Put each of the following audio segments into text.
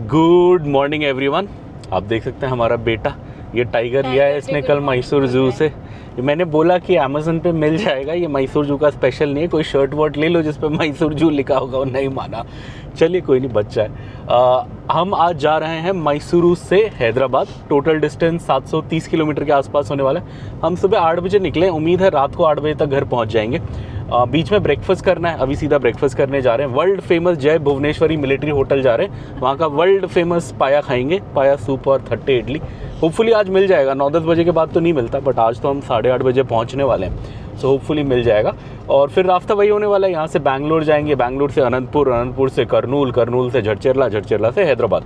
Good morning everyone. आप देख सकते हैं हमारा बेटा ये टाइगर लिया है इसने कल मैसूर जू से। मैंने बोला कि अमेज़न पे मिल जाएगा, ये मैसूर जू का स्पेशल नहीं है, कोई शर्ट वर्ट ले लो जिस पे मैसूर जू लिखा होगा। वो नहीं माना। चलिए कोई नहीं, बच्चा है। हम आज जा रहे हैं मैसूरू से हैदराबाद। टोटल डिस्टेंस 730 किलोमीटर के आसपास होने वाला है। हम सुबह 8 बजे निकले, उम्मीद है रात को 8 बजे तक घर पहुंच जाएंगे। बीच में ब्रेकफास्ट करना है, अभी सीधा ब्रेकफास्ट करने जा रहे हैं। वर्ल्ड फेमस जय भुवनेश्वरी मिलिट्री होटल जा रहे हैं, वहाँ का वर्ल्ड फेमस पाया खाएंगे, पाया सूप और थट्टे इडली। होपफुली आज मिल जाएगा। 9-10 बजे के बाद तो नहीं मिलता, बट आज तो हम 8:30 बजे पहुँचने वाले हैं, सो होपफुली मिल जाएगा। और फिर रास्ता वही होने वाला है, यहाँ से बैंगलोर जाएंगे, बैंगलोर से अनंतपुर, अनंतपुर से करनूल, करनूल से झड़चेरला, झड़चेरला से हैदराबाद।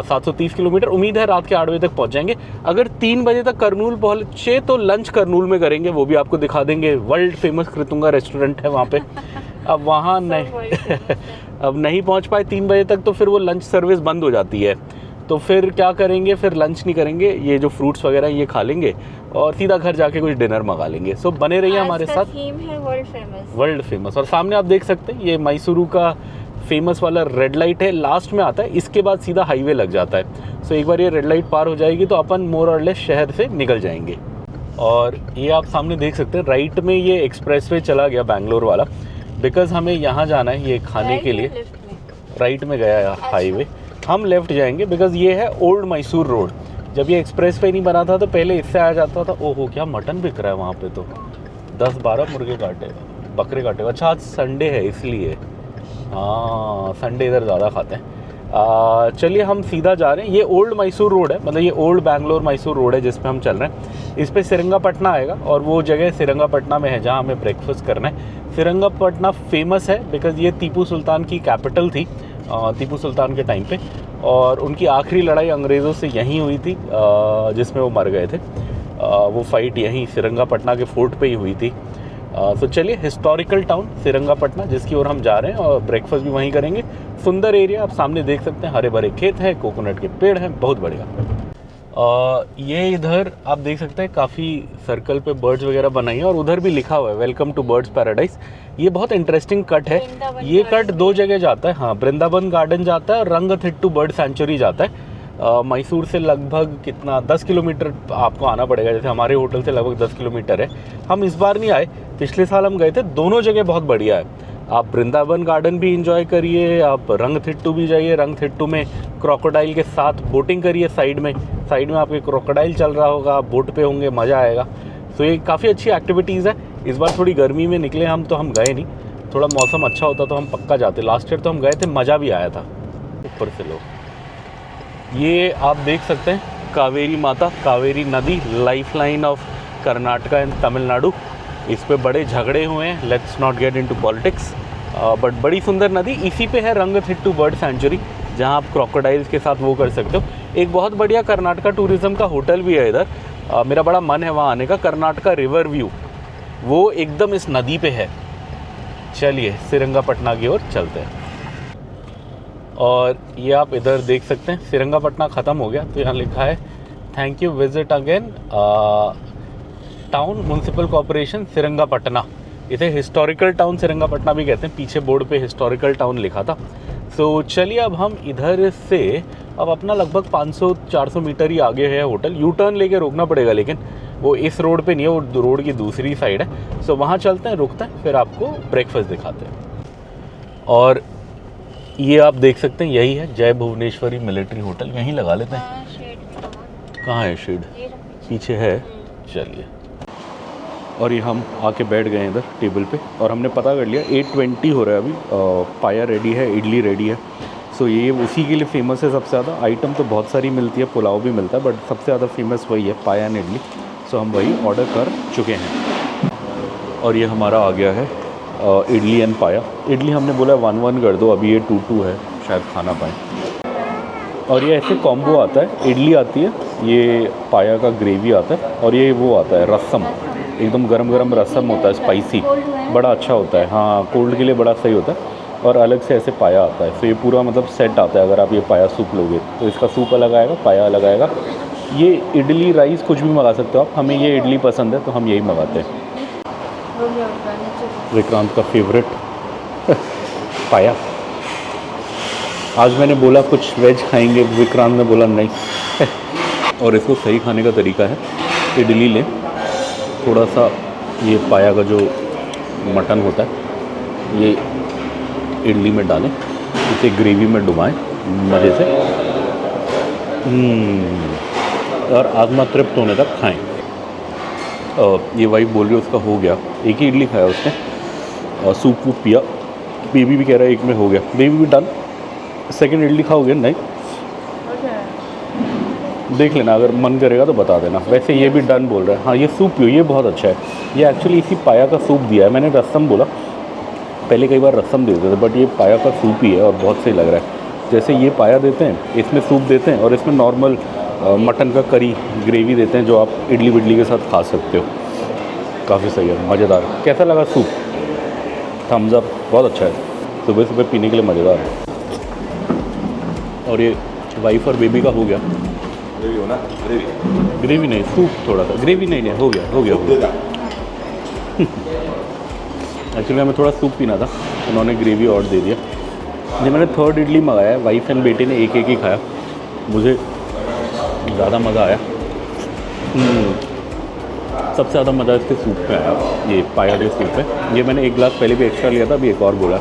730 किलोमीटर। उम्मीद है रात के 8 बजे तक पहुंच जाएंगे। अगर 3 बजे तक करनूल पहुंचे तो लंच करनूल में करेंगे, वो भी आपको दिखा देंगे। वर्ल्ड फेमस कृतुंगा रेस्टोरेंट है वहाँ पे। अब वहाँ नहीं अब नहीं पहुँच पाए 3 बजे तक तो फिर वो लंच सर्विस बंद हो जाती है। तो फिर क्या करेंगे, फिर लंच नहीं करेंगे, ये जो फ्रूट्स वगैरह ये खा लेंगे और सीधा घर जाके कुछ डिनर मंगा लेंगे। सो बने रहिए हमारे साथ। थीम है वर्ल्ड फेमस। और सामने आप देख सकते हैं ये मैसूरू का फेमस वाला रेड लाइट है, लास्ट में आता है, इसके बाद सीधा हाईवे लग जाता है। सो एक बार ये रेड लाइट पार हो जाएगी तो अपन मोर और लेस शहर से निकल जाएंगे। और ये आप सामने देख सकते हैं राइट में ये एक्सप्रेसवे चला गया बैंगलोर वाला, बिकॉज हमें यहाँ जाना है ये खाने के लिए। राइट में गया है हाईवे, हम लेफ्ट जाएंगे बिकॉज ये है ओल्ड मैसूर रोड। जब ये एक्सप्रेसवे नहीं बना था तो पहले इससे आया जाता था। ओहो क्या मटन बिक रहा है वहाँ पे, तो 10-12 मुर्गे काटे, बकरे काटे। अच्छा आज संडे है इसलिए, हाँ संडे इधर ज़्यादा खाते हैं। चलिए हम सीधा जा रहे हैं। ये ओल्ड मैसूर रोड है, मतलब ये ओल्ड बैंगलोर मैसूर रोड है जिस पे हम चल रहे हैं। इस पे सिरंगापटना आएगा और वो जगह सिरंगापटना में है जहाँ हमें ब्रेकफास्ट करना है। सिरंगापटना फेमस है बिकॉज ये टीपू सुल्तान की कैपिटल थी, टीपू सुल्तान के टाइम पे, और उनकी आखिरी लड़ाई अंग्रेज़ों से यहीं हुई थी जिसमें वो मर गए थे। वो फाइट यहीं सिरंगापटना के फोर्ट पे ही हुई थी। तो चलिए हिस्टोरिकल टाउन सिरंगापटना जिसकी ओर हम जा रहे हैं और ब्रेकफास्ट भी वहीं करेंगे। सुंदर एरिया आप सामने देख सकते हैं, हरे भरे खेत हैं, कोकोनट के पेड़ हैं, बहुत बढ़िया। ये इधर आप देख सकते हैं काफ़ी सर्कल पे बर्ड्स वगैरह बनाई है और उधर भी लिखा हुआ है वेलकम टू बर्ड्स पैराडाइज। ये बहुत इंटरेस्टिंग कट है। ये कट 2 जगह जाता है, हाँ वृंदावन गार्डन जाता है और रंगथिट्टू बर्ड सेंचुरी जाता है। मैसूर से लगभग कितना 10 किलोमीटर आपको आना पड़ेगा, जैसे हमारे होटल से लगभग 10 किलोमीटर है। हम इस बार नहीं आए, पिछले साल हम गए थे। दोनों जगह बहुत बढ़िया है। आप वृंदावन गार्डन भी इंजॉय करिए, आप रंगथिट्टू भी जाइए। रंगथिट्टू में क्रोकोडाइल के साथ बोटिंग करिए, साइड में आपके क्रोकोडाइल चल रहा होगा, आप बोट पे होंगे, मज़ा आएगा। तो ये काफ़ी अच्छी एक्टिविटीज़ है। इस बार थोड़ी गर्मी में निकले हम तो हम गए नहीं, थोड़ा मौसम अच्छा होता तो हम पक्का जाते। लास्ट ईयर तो हम गए थे, मज़ा भी आया था। ऊपर से लोग ये आप देख सकते हैं कावेरी माता, कावेरी नदी, lifeline of Karnataka and Tamil Nadu. इस पे बड़े झगड़े हुए हैं, let's not get into politics, but बड़ी सुंदर नदी। इसी पे है रंगथिट्टू बर्ड सेंचुरी जहां आप क्रोकोडाइल्स के साथ वो कर सकते हो। एक बहुत बढ़िया कर्नाटका टूरिज़्म का होटल भी है इधर, मेरा बड़ा मन है वहाँ आने का। कर्नाटका रिवर व्यू वो एकदम इस नदी पे है। चलिए सिरंगापटना की ओर चलते हैं। और ये आप इधर देख सकते हैं सिरंगापटना ख़त्म हो गया तो यहाँ लिखा है thank you visit again town municipal corporation Srirangapatna. इसे हिस्टोरिकल टाउन सिरंगापटना भी कहते हैं, पीछे बोर्ड पे हिस्टोरिकल टाउन लिखा था। तो चलिए अब हम इधर से, अब अपना लगभग 500-400 मीटर ही आगे है होटल। यू टर्न लेके रोकना पड़ेगा, लेकिन वो इस रोड पे नहीं है, वो रोड की दूसरी साइड है। सो वहाँ चलते हैं, रुकते हैं, फिर आपको ब्रेकफास्ट दिखाते हैं। और ये आप देख सकते हैं यही है जय भुवनेश्वरी मिलिट्री होटल, यहीं लगा लेते हैं। कहाँ है शेड? पीछे है। चलिए, और ये हम आके बैठ गए इधर टेबल पे और हमने पता कर लिया 8:20 हो रहा है अभी। पाया रेडी है, इडली रेडी है। सो ये उसी के लिए फेमस है सबसे ज़्यादा। आइटम तो बहुत सारी मिलती है, पुलाव भी मिलता है, बट सबसे ज़्यादा फेमस वही है, पाया एंड इडली। सो हम वही ऑर्डर कर चुके हैं। और ये हमारा आ गया है इडली एंड पाया। इडली हमने बोला 1-1 कर दो, अभी ये 2-2 है, शायद खाना पाए। और ये ऐसे कॉम्बो आता है, इडली आती है, ये पाया का ग्रेवी आता है और ये वो आता है रसम, एकदम गरम गरम रसम होता है, स्पाइसी, बड़ा अच्छा होता है। हाँ कोल्ड के लिए बड़ा सही होता है। और अलग से ऐसे पाया आता है। तो ये पूरा मतलब सेट आता है। अगर आप ये पाया सूप लोगे तो इसका सूप अलग आएगा, पाया अलग आएगा। ये इडली राइस कुछ भी मंगा सकते हो आप। हमें ये इडली पसंद है तो हम यही मंगाते हैं। विक्रांत का फेवरेट पाया। आज मैंने बोला कुछ वेज खाएंगे, विक्रांत ने बोला नहीं। और इसको सही खाने का तरीका है, इडली लें, थोड़ा सा ये पाया का जो मटन होता है ये इडली में डालें, इसे ग्रेवी में डुबाएं मज़े से, और आत्मा तृप्त होने तक खाएं। ये वाइफ बोल रही है उसका हो गया, एक ही इडली खाया उसने, और सूप वूप पिया। बेबी भी कह रहा है एक में हो गया, बेबी भी डन। सेकंड इडली खाओगे? नहीं, देख लेना, अगर मन करेगा तो बता देना। वैसे ये भी डन बोल रहा है। हाँ, ये सूप पियो, ये बहुत अच्छा है। ये एक्चुअली इसी पाया का सूप दिया है, मैंने रसम बोला, पहले कई बार रसम देते थे, बट ये पाया का सूप ही है और बहुत सही लग रहा है। जैसे ये पाया देते हैं, इसमें सूप देते हैं, और इसमें नॉर्मल मटन का करी ग्रेवी देते हैं, जो आप इडली विडली के साथ खा सकते हो। काफ़ी सही है, मज़ेदार। कैसा लगा सूप? थम्स अप, बहुत अच्छा है, सुबह सुबह पीने के लिए मज़ेदार है। और ये वाइफ और बेबी का हो गया। ग्रेवी हो ना? ग्रेवी नहीं, सूप थोड़ा सा, ग्रेवी नहीं, हो गया। एक्चुअली हमें थोड़ा सूप पीना था, उन्होंने ग्रेवी और दे दिया। ये मैंने थर्ड इडली मंगाया है, वाइफ एंड बेटे ने एक एक ही खाया, मुझे ज़्यादा मज़ा आया। सबसे ज़्यादा मज़ा इसके सूप पे आया, ये पाया के सूप पे। ये मैंने एक गिलास पहले भी एक्स्ट्रा लिया था, अभी एक और बोला,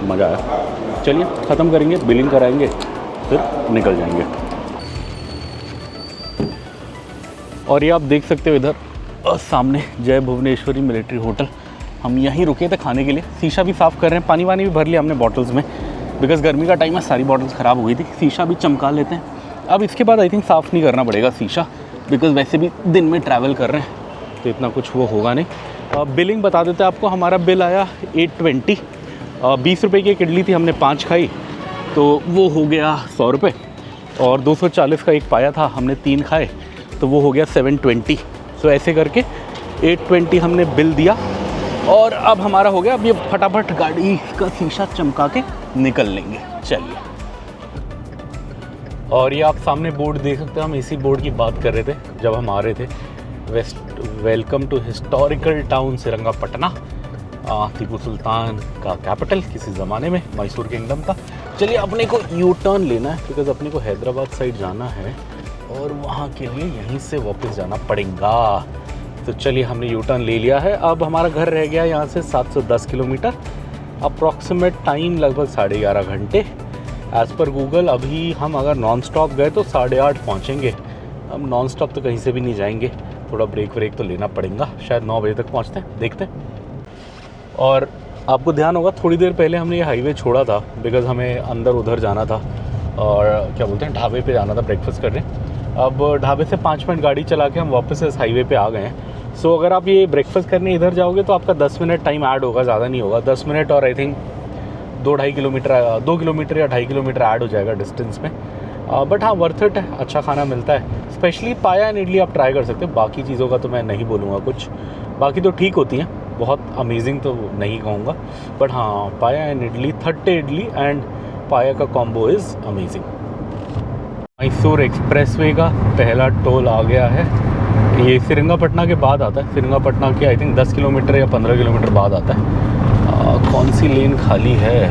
मज़ा आया। चलिए ख़त्म करेंगे, बिलिंग कराएंगे, फिर निकल जाएंगे। और ये आप देख सकते हो इधर सामने जय भुवनेश्वरी मिलिट्री होटल। हम यहीं रुके थे खाने के लिए। शीशा भी साफ़ कर रहे हैं, पानी वानी भी भर लिया हमने बॉटल्स में, बिकॉज़ गर्मी का टाइम है, सारी बॉटल्स ख़राब हो गई थी। शीशा भी चमका लेते हैं। अब इसके बाद आई थिंक साफ़ नहीं करना पड़ेगा शीशा, बिकॉज़ वैसे भी दिन में ट्रैवल कर रहे हैं तो इतना कुछ वो होगा नहीं। बिलिंग बता देते हैं आपको। हमारा बिल आया 820। 20 रुपये की एक इडली थी, हमने 5 खाई, तो वो हो गया 100 रुपये। और 240 का एक पाया था, हमने 3 खाए, तो वो हो गया 720। सो ऐसे करके 820 हमने बिल दिया। और अब हमारा हो गया, अब ये फटाफट गाड़ी का शीशा चमका के निकल लेंगे। चलिए। और ये आप सामने बोर्ड देख सकते हैं, हम इसी बोर्ड की बात कर रहे थे जब हम आ रहे थे। Welcome to historical town Srirangapatna, Tipu Sultan का कैपिटल किसी ज़माने में, मैसूर किंगडम का। चलिए, अपने को यू टर्न लेना है, बिकॉज़ अपने को हैदराबाद साइड जाना है और वहाँ के लिए यहीं से वापस जाना पड़ेगा। तो चलिए, हमने यू टर्न ले लिया है। अब हमारा घर रह गया यहाँ से 710 किलोमीटर, अप्रॉक्सीमेट टाइम लगभग 11.5 घंटे। एज़ पर गूगल अभी हम अगर नॉन स्टॉप गए तो 8:30 पहुँचेंगे। हम नॉन स्टॉप तो कहीं से भी नहीं जाएंगे, थोड़ा ब्रेक व्रेक तो लेना पड़ेगा। शायद 9 बजे तक पहुँचते हैं, देखते हैं। और आपको ध्यान होगा, थोड़ी देर पहले हमने ये हाईवे छोड़ा था, बिकॉज़ हमें अंदर उधर जाना था और क्या बोलते हैं, ढाबे पे जाना था ब्रेकफास्ट करने। अब ढाबे से 5 मिनट गाड़ी चला के हम वापस इस हाईवे पे आ गए हैं। सो अगर आप ये ब्रेकफास्ट करने इधर जाओगे तो आपका 10 मिनट टाइम ऐड होगा, ज़्यादा नहीं होगा, 10 मिनट। और आई थिंक 2 किलोमीटर या 2.5 किलोमीटर ऐड हो जाएगा डिस्टेंस में। बट हाँ, वर्थ इट है, अच्छा खाना मिलता है। स्पेशली पाया एंड इडली आप ट्राई कर सकते हैं। बाकी चीज़ों का तो मैं नहीं बोलूँगा कुछ, बाकी तो ठीक होती हैं, बहुत अमेजिंग तो नहीं कहूँगा, बट हाँ, पाया एंड इडली, थट्टे इडली एंड पाया का combo is amazing. Mysore expressway का पहला टोल आ गया है। ये सिरंगापटना के बाद आता है, सिरंगापटना के आई थिंक 10 किलोमीटर या 15 किलोमीटर बाद आता है। कौन सी लेन खाली है?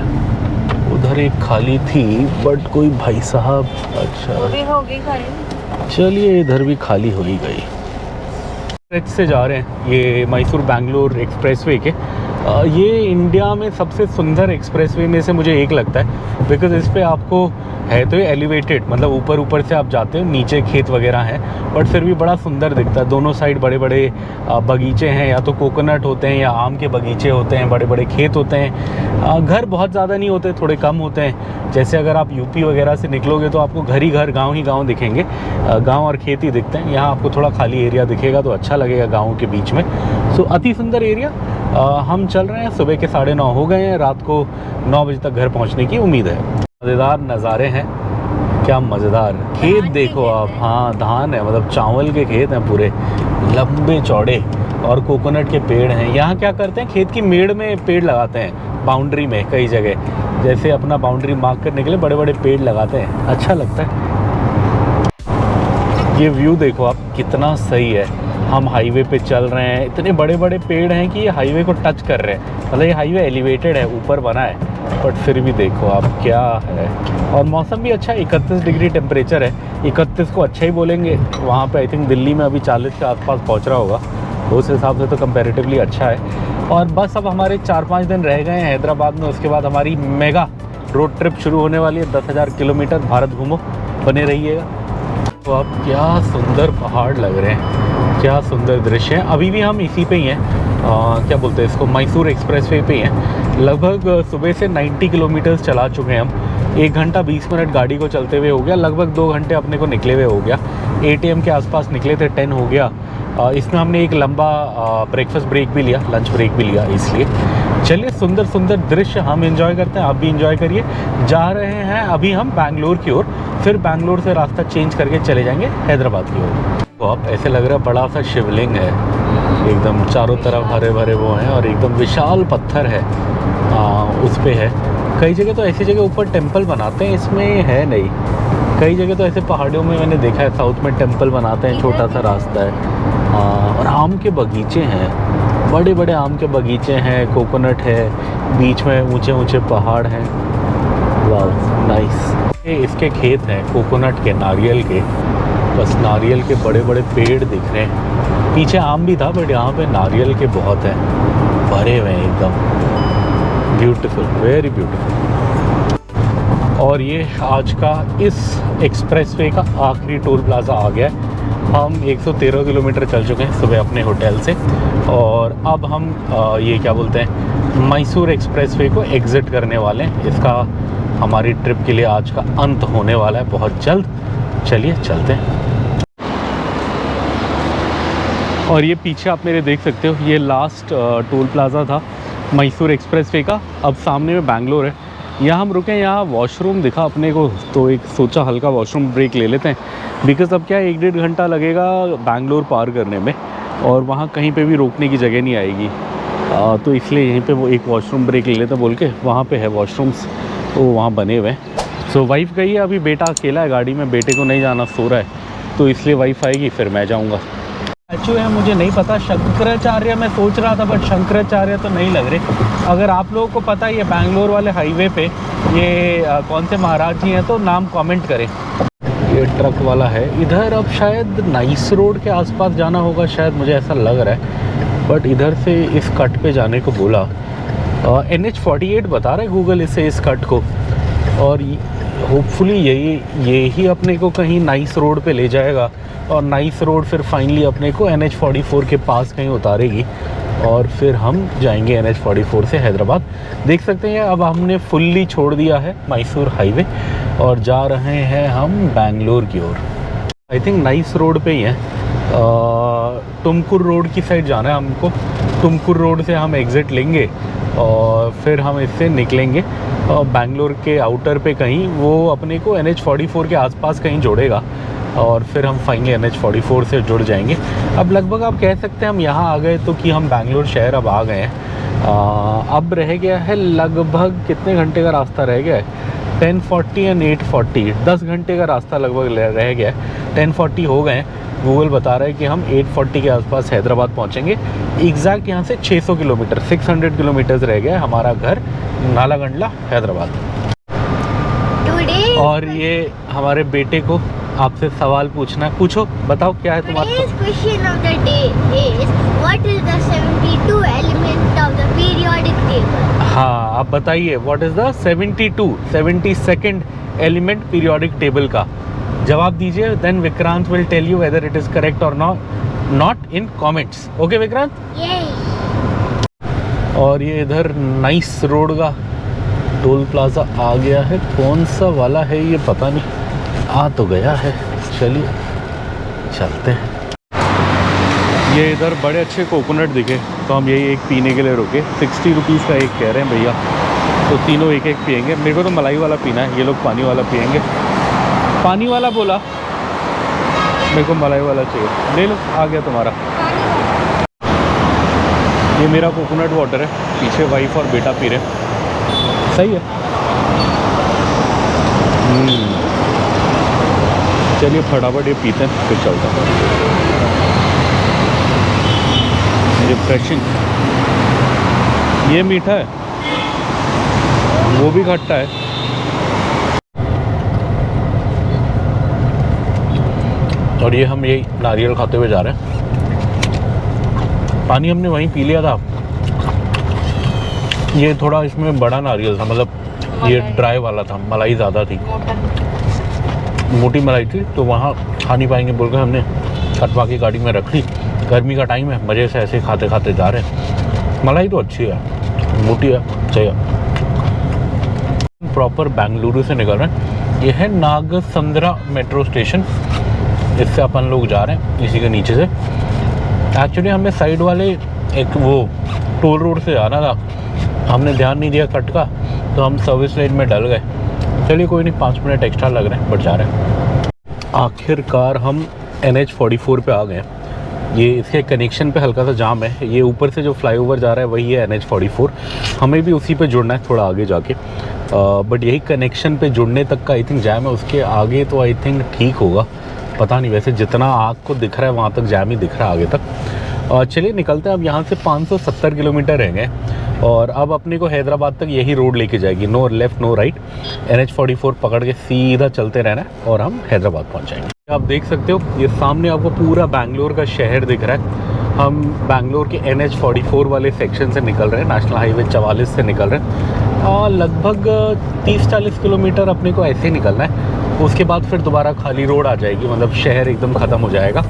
उधर एक खाली थी, बट कोई भाई साहब, अच्छा वो भी हो गई खाली। चलिए, इधर भी खाली हो ही गई। स्ट्रेच से जा रहे हैं ये मैसूर बेंगलोर एक्सप्रेसवे के। ये इंडिया में सबसे सुंदर एक्सप्रेसवे में से मुझे एक लगता है, बिकॉज़ इस पे आपको है तो ये एलिवेटेड, मतलब ऊपर से आप जाते हो, नीचे खेत वगैरह हैं, बट फिर भी बड़ा सुंदर दिखता है। दोनों साइड बड़े बड़े बगीचे हैं, या तो कोकोनट होते हैं या आम के बगीचे होते हैं, बड़े बड़े खेत होते हैं। घर बहुत ज़्यादा नहीं होते, थोड़े कम होते हैं। जैसे अगर आप यूपी वगैरह से निकलोगे तो आपको घर ही घर, गाँव ही गाँव दिखेंगे, गाँव और खेत ही दिखते हैं। यहाँ आपको थोड़ा खाली एरिया दिखेगा तो अच्छा लगेगा गाँव के बीच में। सो अति सुंदर एरिया। हम चल रहे हैं, सुबह के 9:30 हो गए हैं, रात को 9 बजे तक घर पहुँचने की उम्मीद है। मज़ेदार नज़ारे हैं, क्या मज़ेदार खेत देखो आप। हाँ, धान है, मतलब चावल के खेत हैं पूरे लंबे चौड़े, और कोकोनट के पेड़ हैं। यहाँ क्या करते हैं, खेत की मेड़ में पेड़ लगाते हैं, बाउंड्री में कई जगह, जैसे अपना बाउंड्री मार्क करने के लिए बड़े बड़े पेड़ लगाते हैं, अच्छा लगता है। ये व्यू देखो आप, कितना सही है। हम हाईवे पे चल रहे हैं, इतने बड़े बड़े पेड़ हैं कि ये हाईवे को टच कर रहे हैं, मतलब ये हाईवे एलिवेटेड है, ऊपर बना है। बट फिर भी देखो आप क्या है। और मौसम भी अच्छा है, 31 डिग्री टेम्परेचर है। 31 को अच्छा ही बोलेंगे, वहाँ पे आई थिंक दिल्ली में अभी 40 के आसपास पहुँच रहा होगा, उस हिसाब से तो कंपैरेटिवली अच्छा है। और बस अब हमारे 4-5 दिन रह गए हैं हैदराबाद में, उसके बाद हमारी मेगा रोड ट्रिप शुरू होने वाली है। 10,000 किलोमीटर भारत घूमो, बने रहिएगा। तो अब क्या सुंदर पहाड़ लग रहे हैं, क्या सुंदर दृश्य है। अभी भी हम इसी पे ही हैं, क्या बोलते हैं इसको, मैसूर एक्सप्रेसवे पे ही हैं। लगभग सुबह से 90 किलोमीटर्स चला चुके हैं हम। 1 घंटा 20 मिनट गाड़ी को चलते हुए हो गया, लगभग 2 घंटे अपने को निकले हुए हो गया। ATM के आसपास निकले थे, 10 हो गया। इसमें हमने एक लंबा ब्रेकफास्ट ब्रेक भी लिया, लंच ब्रेक भी लिया। इसलिए चलिए सुंदर सुंदर दृश्य हम एंजॉय करते हैं, आप भी एंजॉय करिए। जा रहे हैं अभी हम बैंगलोर की ओर, फिर बैंगलोर से रास्ता चेंज करके चले जाएंगे हैदराबाद की ओर। तो अब ऐसे लग रहा है बड़ा सा शिवलिंग है, एकदम चारों तरफ हरे भरे वो हैं और एकदम विशाल पत्थर है, उस पे है। कई जगह तो ऐसी जगह ऊपर टेम्पल बनाते हैं, इसमें है नहीं। कई जगह तो ऐसे पहाड़ियों में मैंने देखा है, साउथ में टेम्पल बनाते हैं, छोटा सा रास्ता है। और आम के बगीचे हैं, बड़े बड़े आम के बगीचे हैं, कोकोनट है, बीच में ऊंचे ऊंचे पहाड़ हैं। वाह नाइस। इसके खेत हैं कोकोनट के, नारियल के, बस नारियल के बड़े बड़े पेड़ दिख रहे हैं। पीछे आम भी था बट यहाँ पे नारियल के बहुत हैं, भरे हुए हैं एकदम। Beautiful, very beautiful. और ये आज का इस एक्सप्रेसवे का आखिरी टोल प्लाज़ा आ गया है। हम 113 किलोमीटर चल चुके हैं सुबह अपने होटल से, और अब हम ये क्या बोलते हैं, मैसूर एक्सप्रेसवे को एग्ज़िट करने वाले हैं। इसका हमारी ट्रिप के लिए आज का अंत होने वाला है बहुत जल्द। चलिए चलते हैं। और ये पीछे आप मेरे देख सकते हो, ये लास्ट टोल प्लाज़ा था मैसूर एक्सप्रेसवे का। अब सामने में बैंगलोर है। यहाँ हम रुके, यहाँ वॉशरूम दिखा अपने को, तो एक सोचा हल्का वॉशरूम ब्रेक ले लेते हैं। बिकॉज अब क्या है, 1-1.5 घंटा लगेगा बैंगलोर पार करने में, और वहाँ कहीं पे भी रोकने की जगह नहीं आएगी। तो इसलिए यहीं पे वो एक वॉशरूम ब्रेक ले लेते बोल के, वहाँ पे है वॉशरूम्स, तो वहाँ बने हुए हैं। सो वाइफ गई है, अभी बेटा अकेला है गाड़ी में, बेटे को नहीं जाना, सो रहा है, तो इसलिए वाइफ आएगी फिर मैं जाऊँगा। स्टैचू है, मुझे नहीं पता, शंकराचार्य मैं सोच रहा था, बट शंकराचार्य तो नहीं लग रहे। अगर आप लोगों को पता है ये बैंगलोर वाले हाईवे पे ये कौन से महाराज जी हैं तो नाम कमेंट करें। ये ट्रक वाला है इधर, अब शायद नाइस रोड के आसपास जाना होगा शायद, मुझे ऐसा लग रहा है। बट इधर से इस कट पे जाने को बोला, NH48 बता रहा है गूगल इसे, इस कट को। और होपफुली यही अपने को कहीं नाइस रोड पे ले जाएगा, और नाइस रोड फिर फाइनली अपने को NH44 के पास कहीं उतारेगी, और फिर हम जाएंगे NH44 से हैदराबाद। देख सकते हैं अब हमने फुल्ली छोड़ दिया है मैसूर हाईवे, और जा रहे हैं हम बैंगलोर की ओर। आई थिंक नाइस रोड पे ही है, तुमकुर रोड की साइड जाना है हमको। तुमकुर रोड से हम एग्ज़िट लेंगे और फिर हम इससे निकलेंगे बैंगलोर के आउटर पे कहीं, वो अपने को NH44 के आसपास कहीं जोड़ेगा, और फिर हम फाइनली NH44 से जुड़ जाएंगे। अब लगभग आप कह सकते हैं हम यहाँ आ गए, तो कि हम बैंगलोर शहर अब आ गए हैं। अब रह गया है लगभग, कितने घंटे का रास्ता रह गया है, 10:40 एंड 8:40, 10 घंटे का रास्ता लगभग रह गया है। 10:40 हो गए हैं, गूगल बता रहा है कि हम 8:40 के आसपास हैदराबाद पहुँचेंगे। एग्जैक्ट यहाँ से 600 किलोमीटर, 600 किलोमीटर्स रह गया है हमारा घर नालागंडला हैदराबाद। और ये हमारे बेटे को आपसे सवाल पूछना है, पूछो, बताओ क्या है तुम्हारा question of the day is what is the 72 element of the periodic table. हाँ, आप बताइए what is the 72nd element periodic table का जवाब दीजिए। Then Vikrant will tell you whether it is correct और not in comments. Okay Vikrant? और ये इधर नाइस रोड का टोल प्लाजा आ गया है, कौन सा वाला है ये पता नहीं, आ तो गया है। चलिए चलते हैं। ये इधर बड़े अच्छे कोकोनट दिखे, तो हम यही एक पीने के लिए रुके। 60 रुपीज़ का एक कह रहे हैं भैया, तो तीनों एक एक पियेंगे। मेरे को तो मलाई वाला पीना है, ये लोग पानी वाला पियेंगे। पानी वाला बोला, मेरे को मलाई वाला चाहिए, ले लो, आ गया तुम्हारा। ये मेरा कोकोनट वाटर है, पीछे वाइफ और बेटा पी रहे, सही है। चलिए फटाफट ये पीते हैं फिर चलते हैं। रिफ्रेशिंग, ये मीठा है। वो भी खट्टा है। और ये हम यही नारियल खाते हुए जा रहे हैं। पानी हमने वहीं पी लिया था। ये थोड़ा इसमें बड़ा नारियल था, मतलब ये ड्राई वाला था, मलाई ज़्यादा थी, मोटी मलाई थी, तो वहाँ खा नहीं पाएंगे बोल कर हमने कटवा के गाड़ी में रख ली। गर्मी का टाइम है, मज़े से ऐसे खाते खाते जा रहे हैं। मलाई तो अच्छी है, मोटी है, सही है। प्रॉपर बेंगलुरु से निकल रहे हैं। ये है नागसंद्रा मेट्रो स्टेशन, इससे अपन लोग जा रहे हैं, इसी के नीचे से। एक्चुअली हमें साइड वाले एक वो टोल रोड से आना था, हमने ध्यान नहीं दिया कट का, तो हम सर्विस लेन में डल गए। चलिए कोई नहीं, 5 मिनट एक्स्ट्रा लग रहे हैं, बट जा रहे हैं। आखिरकार हम NH44 पे आ गए हैं। ये इसके कनेक्शन पे हल्का सा जाम है। ये ऊपर से जो फ्लाईओवर जा रहा है वही है NH44। हमें भी उसी पे जुड़ना है थोड़ा आगे जाके, बट यही कनेक्शन पे जुड़ने तक का आई थिंक जैम है। उसके आगे तो आई थिंक ठीक होगा, पता नहीं। वैसे जितना आग को दिख रहा है वहाँ तक जैम ही दिख रहा है आगे तक। चलिए निकलते हैं। अब यहाँ से 570 किलोमीटर रह गए और अब अपने को हैदराबाद तक यही रोड लेके जाएगी, no left no right. NH44 पकड़ के सीधा चलते रहना है और हम हैदराबाद पहुँच जाएंगे। आप देख सकते हो ये सामने आपको पूरा बैंगलोर का शहर दिख रहा है। हम बैंगलोर के NH44 वाले सेक्शन से निकल रहे हैं, नेशनल हाईवे 44 से निकल रहे हैं और लगभग 30-40 किलोमीटर अपने को ऐसे ही निकलना है। उसके बाद फिर दोबारा खाली रोड आ जाएगी, मतलब शहर एकदम ख़त्म हो जाएगा।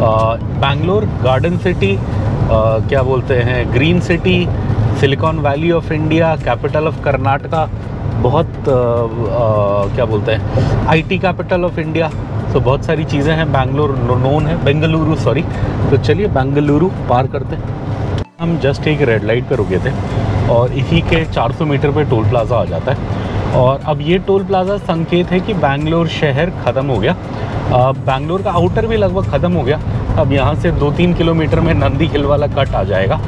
बैंगलोर गार्डन सिटी, क्या बोलते हैं, green city, silicon valley of India, capital of Karnataka, बहुत क्या बोलते हैं, IT कैपिटल ऑफ इंडिया। तो बहुत सारी चीज़ें हैं। बैंगलोर नोन है, बेंगलुरु सॉरी। तो चलिए बेंगलुरु पार करते हैं। हम जस्ट एक रेड लाइट पे रुके थे और इसी के 400 मीटर पे टोल प्लाज़ा आ जाता है। और अब ये टोल प्लाज़ा संकेत है कि बैंगलोर शहर ख़त्म हो गया। बैंगलोर का आउटर भी लगभग ख़त्म हो गया। अब यहाँ से 2-3 किलोमीटर में नंदी हिल वाला कट आ जाएगा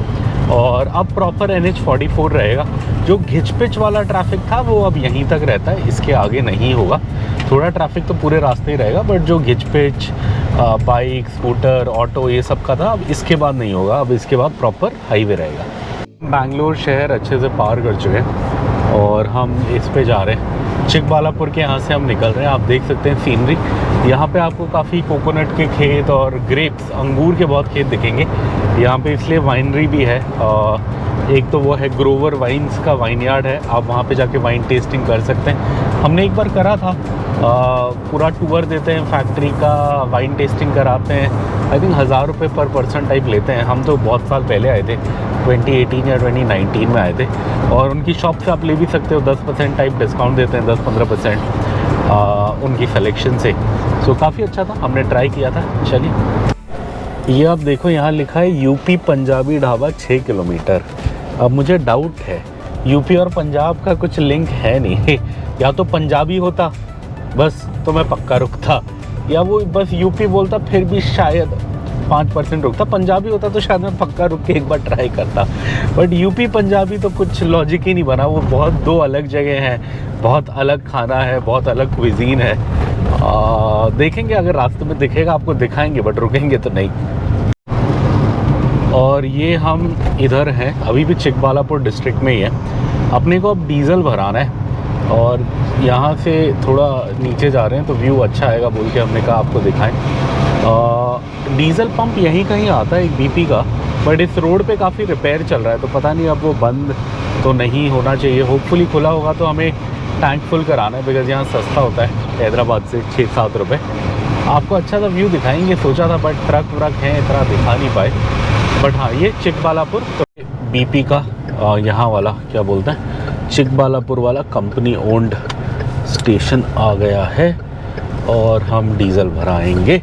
और अब प्रॉपर NH44 रहेगा। जो घिचपिच वाला ट्रैफिक था वो अब यहीं तक रहता है, इसके आगे नहीं होगा। थोड़ा ट्रैफिक तो पूरे रास्ते ही रहेगा, बट जो घिचपिच बाइक, स्कूटर, ऑटो ये सब का था अब इसके बाद नहीं होगा। अब इसके बाद प्रॉपर हाईवे रहेगा। बैंगलोर शहर अच्छे से पार कर चुके हैं और हम इस पे जा रहे हैं चिकबालापुर के। यहाँ से हम निकल रहे हैं। आप देख सकते हैं सीनरी, यहाँ पे आपको काफ़ी कोकोनट के खेत और ग्रेप्स, अंगूर के बहुत खेत दिखेंगे यहाँ पे, इसलिए वाइनरी भी है। एक तो वो है ग्रोवर वाइन्स का वाइन यार्ड है, आप वहाँ पे जाके वाइन टेस्टिंग कर सकते हैं। हमने एक बार करा था, पूरा टूर देते हैं फैक्ट्री का, वाइन टेस्टिंग कराते हैं। आई थिंक 1000 रुपये पर पर्सन टाइप लेते हैं। हम तो बहुत साल पहले आए थे, 2018 या 2019 में आए थे। और उनकी शॉप से आप ले भी सकते हो, 10% टाइप डिस्काउंट देते हैं, 10-15% उनकी सिलेक्शन से। सो काफ़ी अच्छा था, हमने ट्राई किया था। चलिए ये आप देखो, यहाँ लिखा है यूपी पंजाबी ढाबा 6 किलोमीटर। अब मुझे डाउट है, यूपी और पंजाब का कुछ लिंक है नहीं। या तो पंजाबी होता बस तो मैं पक्का रुकता, या वो बस यूपी बोलता फिर भी शायद 5% रुकता। पंजाबी होता तो शायद मैं पक्का रुक के एक बार ट्राई करता, बट यूपी पंजाबी तो कुछ लॉजिक ही नहीं बना। वो बहुत दो अलग जगह हैं, बहुत अलग खाना है, बहुत अलग क्विजीन है। देखेंगे, अगर रास्ते में दिखेगा आपको दिखाएंगे, बट रुकेंगे तो नहीं। और ये हम इधर हैं, अभी भी चिकबालापुर डिस्ट्रिक्ट में ही है। अपने को अब डीजल भराना है और यहाँ से थोड़ा नीचे जा रहे हैं तो व्यू अच्छा आएगा बोल के हमने कहा आपको दिखाएं। डीजल पंप यहीं कहीं आता है एक BP का, बट इस रोड पे काफ़ी रिपेयर चल रहा है तो पता नहीं अब वो बंद तो नहीं होना चाहिए। होपफुली खुला होगा तो हमें टैंक फुल कराना है, बिकॉज यहाँ सस्ता होता है हैदराबाद से 6-7 रुपये। आपको अच्छा सा व्यू दिखाएंगे सोचा था, बट ट्रक व्रक हैं इतना दिखा नहीं पाए। बट हाँ, ये चिकबालापुर तो BP का यहाँ वाला क्या बोलते हैं, चिकबालापुर वाला कंपनी ओन्ड स्टेशन आ गया है और हम डीजल भराएंगे,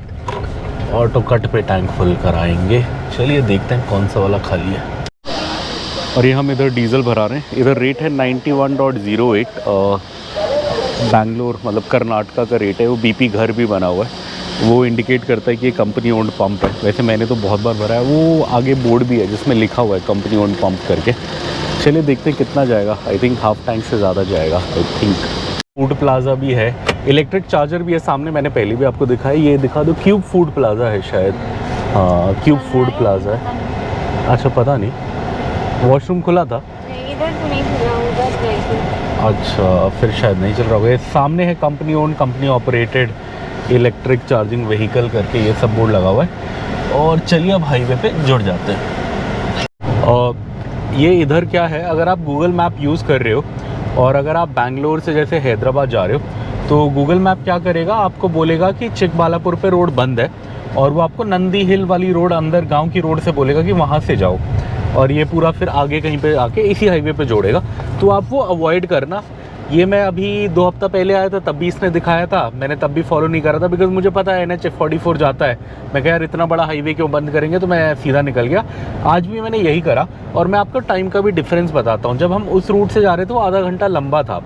ऑटो कट पे टैंक फुल कराएंगे। चलिए देखते हैं कौन सा वाला खाली है। और ये हम इधर डीजल भरा रहे हैं। इधर रेट है 91.08। बैंगलोर मतलब कर्नाटका का रेट है। वो BP घर भी बना हुआ है, वो इंडिकेट करता है कि ये कंपनी ओन्ड पंप है। वैसे मैंने तो बहुत बार भरा है। वो आगे बोर्ड भी है जिसमें लिखा हुआ है कंपनी ओन्ड पंप करके। चलिए देखते हैं कितना जाएगा। आई थिंक हाफ टैंक से ज़्यादा जाएगा आई थिंक। फूड प्लाज़ा भी है, इलेक्ट्रिक चार्जर भी है सामने, मैंने पहले भी आपको दिखाया। ये दिखा दो, क्यूब फूड प्लाज़ा है शायद। हाँ, क्यूब फूड प्लाज़ा है। अच्छा पता नहीं, वॉशरूम खुला था इधर तो नहीं खुला, उधर गई थी। अच्छा, फिर शायद नहीं चल रहा होगा। ये सामने है company own company operated electric charging vehicle करके ये सब बोर्ड लगा हुआ है। और चलिए अब हाईवे पे जुड़ जाते हैं। और ये इधर क्या है, अगर आप गूगल मैप यूज़ कर रहे हो और अगर आप बैंगलोर से जैसे हैदराबाद जा रहे हो तो गूगल मैप क्या करेगा, आपको बोलेगा कि चिकबालापुर पे रोड बंद है और वो आपको नंदी हिल वाली रोड अंदर गांव की रोड से बोलेगा कि वहाँ से जाओ, और ये पूरा फिर आगे कहीं पे आके इसी हाईवे पे जोड़ेगा। तो आप वो अवॉइड करना। ये मैं अभी 2 हफ्ता पहले आया था, तब भी इसने दिखाया था, मैंने तब भी फॉलो नहीं करा था बिकॉज मुझे पता है NH 44 जाता है। मैं कहा यार इतना बड़ा हाईवे क्यों बंद करेंगे, तो मैं सीधा निकल गया। आज भी मैंने यही करा। और मैं आपको टाइम का भी डिफरेंस बताता हूँ। जब हम उस रूट से जा रहे थे वो आधा घंटा लंबा था,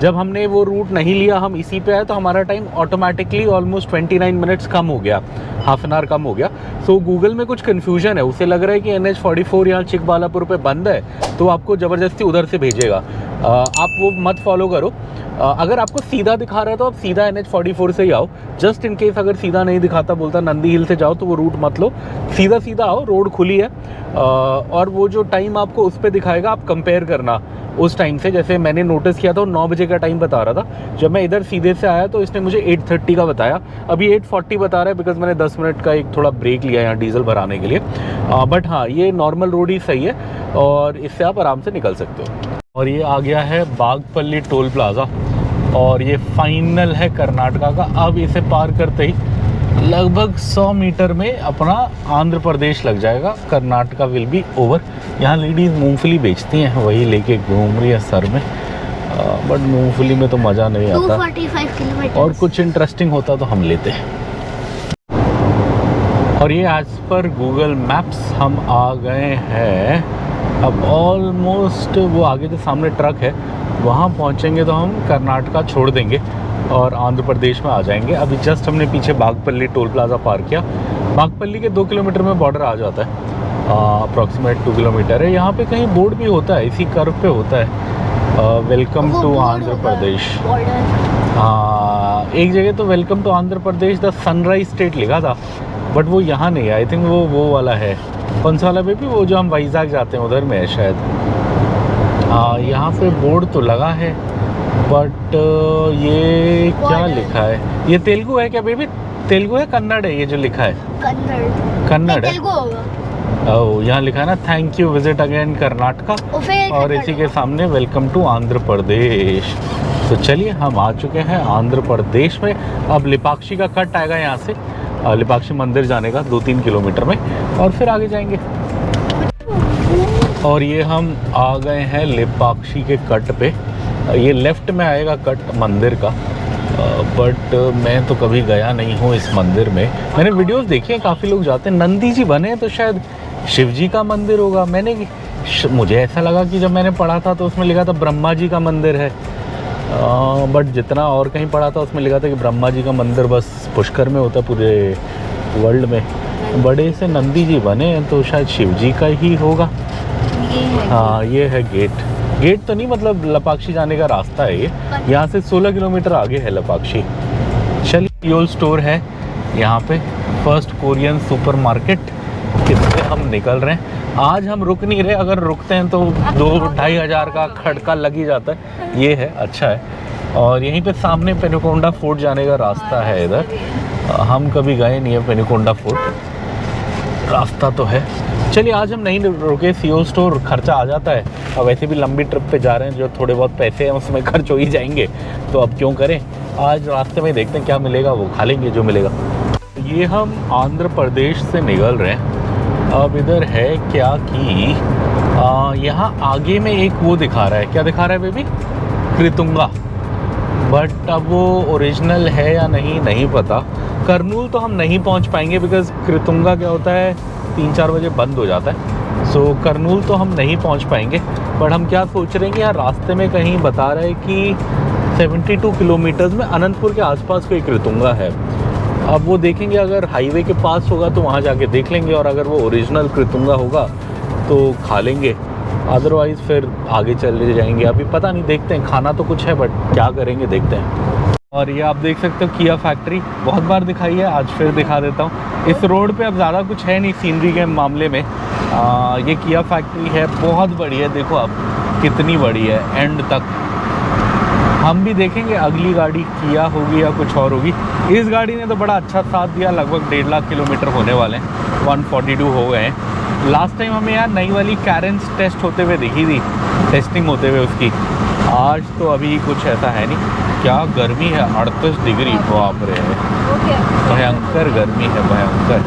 जब हमने वो रूट नहीं लिया, हम इसी पे आए तो हमारा time automatically almost 29 minutes come हो गया, हाफ एन आवर कम हो गया। सो गूगल में कुछ कन्फ्यूजन है, उसे लग रहा है कि NH 44 यहाँ चिकबालापुर पे बंद है तो आपको ज़बरदस्ती उधर से भेजेगा। आप वो मत फॉलो करो। अगर आपको सीधा दिखा रहा है तो आप सीधा NH 44 से ही आओ। जस्ट इन केस अगर सीधा नहीं दिखाता, बोलता नंदी हिल से जाओ, तो वो रूट मत लो, सीधा सीधा आओ, रोड खुली है। और वो जो टाइम आपको उस पर दिखाएगा आप कंपेयर करना उस टाइम से। जैसे मैंने नोटिस किया था 9 बजे का टाइम बता रहा था, जब मैं इधर सीधे से आया तो इसने मुझे 8:30 का बताया, अभी 8:40 बता रहा है बिकॉज मैंने 10 मिनट का एक थोड़ा ब्रेक लिया यहाँ डीजल भराने के लिए। बट हाँ, ये नॉर्मल रोड ही सही है और इससे आप आराम से निकल सकते हो। और ये आ गया है बागपल्ली टोल प्लाज़ा और ये फाइनल है कर्नाटका का। अब इसे पार करते ही लगभग 100 मीटर में अपना आंध्र प्रदेश लग जाएगा। Karnataka will be over. यहाँ लेडीज़ मूंगफली बेचती हैं, वही लेके घूम रही है सर में। बट मूंगफली में तो मज़ा नहीं आता। 245 किलोमीटर। और कुछ इंटरेस्टिंग होता तो हम लेते हैं। और ये एज पर गूगल मैप्स हम आ गए हैं अब ऑलमोस्ट। वो आगे जो सामने ट्रक है वहाँ पहुँचेंगे तो हम कर्नाटका छोड़ देंगे और आंध्र प्रदेश में आ जाएंगे। अभी जस्ट हमने पीछे बागपल्ली टोल प्लाज़ा पार किया। बागपल्ली के 2 किलोमीटर में बॉर्डर आ जाता है, अप्रॉक्सीमेट 2 किलोमीटर है। यहाँ पे कहीं बोर्ड भी होता है, इसी कर्व पे होता है, वेलकम टू आंध्र प्रदेश। हाँ, एक जगह तो welcome to Andhra Pradesh the sunrise state लिखा था, बट वो यहाँ नहीं है। आई थिंक वो वाला है, कौन सा वाला बेबी, वो जो हम वाइजाग जाते हैं उधर में है शायद। हाँ, यहाँ पे बोर्ड तो लगा है बट ये क्या लिखा है, ये तेलुगु है क्या बेबी? तेलुगु है, कन्नड़ है ये जो लिखा है? कन्नड़ है। ओह, यहाँ लिखा है ना thank you visit again Karnataka, और इसी के सामने वेलकम टू आंध्र प्रदेश। तो चलिए हम आ चुके हैं आंध्र प्रदेश में। अब लिपाक्षी का कट आएगा यहाँ से, लिपाक्षी मंदिर जाने का 2-3 किलोमीटर में, और फिर आगे जाएंगे। और ये हम आ गए हैं लिपाक्षी के कट पे। ये लेफ़्ट में आएगा कट मंदिर का, बट मैं तो कभी गया नहीं हूँ इस मंदिर में। मैंने वीडियोस देखे हैं, काफ़ी लोग जाते हैं। नंदी जी बने हैं तो शायद शिव जी का मंदिर होगा। मुझे ऐसा लगा कि जब मैंने पढ़ा था तो उसमें लिखा था ब्रह्मा जी का मंदिर है, बट जितना और कहीं पढ़ा था उसमें लिखा था कि ब्रह्मा जी का मंदिर बस पुष्कर में होता है पूरे वर्ल्ड में। बड़े से नंदी जी बने हैं तो शायद शिव जी का ही होगा। हाँ, ये है गेट तो नहीं, मतलब लिपाक्षी जाने का रास्ता है ये। यहाँ से 16 किलोमीटर आगे है लिपाक्षी। चलिए, योल स्टोर है यहाँ पे, फर्स्ट कोरियन सुपर मार्केट, इससे हम निकल रहे हैं। आज हम रुक नहीं रहे, अगर रुकते हैं तो 2-2.5 हज़ार का खड़का लग ही जाता है। ये है, अच्छा है। और यहीं पे सामने पेनुकोंडा फोर्ट जाने का रास्ता है इधर। हम कभी गए नहीं है पेनुकोंडा फोर्ट, रास्ता तो है। चलिए, आज हम नहीं रुके, सीओ स्टोर खर्चा आ जाता है। अब वैसे भी लंबी ट्रिप पे जा रहे हैं, जो थोड़े बहुत पैसे हैं उसमें खर्च हो ही जाएंगे, तो अब क्यों करें। आज रास्ते में देखते हैं क्या मिलेगा, वो खा लेंगे जो मिलेगा। ये हम आंध्र प्रदेश से निकल रहे हैं। अब इधर है क्या कि यहाँ आगे में एक वो दिखा रहा है, क्या दिखा रहा है बेबी? कृतुंगा। बट अब वो ओरिजिनल है या नहीं पता। करनूल तो हम नहीं पहुँच पाएंगे बिकॉज़ कृतुंगा क्या होता है 3-4 बजे बंद हो जाता है। सो करनूल तो हम नहीं पहुंच पाएंगे। बट हम क्या सोच रहे हैं कि यहाँ रास्ते में कहीं बता रहे हैं कि 72 किलोमीटर्स में अनंतपुर के आसपास कोई कृतुंगा है। अब वो देखेंगे, अगर हाईवे के पास होगा तो वहाँ जाके देख लेंगे, और अगर वो ओरिजिनल कृतुंगा होगा तो खा लेंगे, अदरवाइज़ फिर आगे चले जाएंगे। अभी पता नहीं, देखते हैं। खाना तो कुछ है बट क्या करेंगे देखते हैं। और ये आप देख सकते हो किया फैक्ट्री, बहुत बार दिखाई है, आज फिर दिखा देता हूँ। इस रोड पे अब ज़्यादा कुछ है नहीं सीनरी के मामले में। ये किया फैक्ट्री है, बहुत बड़ी है, देखो आप कितनी बड़ी है, एंड तक हम भी देखेंगे अगली गाड़ी किया होगी या कुछ और होगी। इस गाड़ी ने तो बड़ा अच्छा साथ दिया, लगभग 1.5 लाख किलोमीटर होने वाले हैं, 142 हो गए हैं। लास्ट टाइम हमें यार नई वाली कैरेंस टेस्ट होते हुए दिखी थी, टेस्टिंग होते हुए उसकी। आज तो अभी कुछ ऐसा है नहीं। क्या गर्मी है, 38 डिग्री, बाप रे, भयंकर गर्मी है, भयंकर।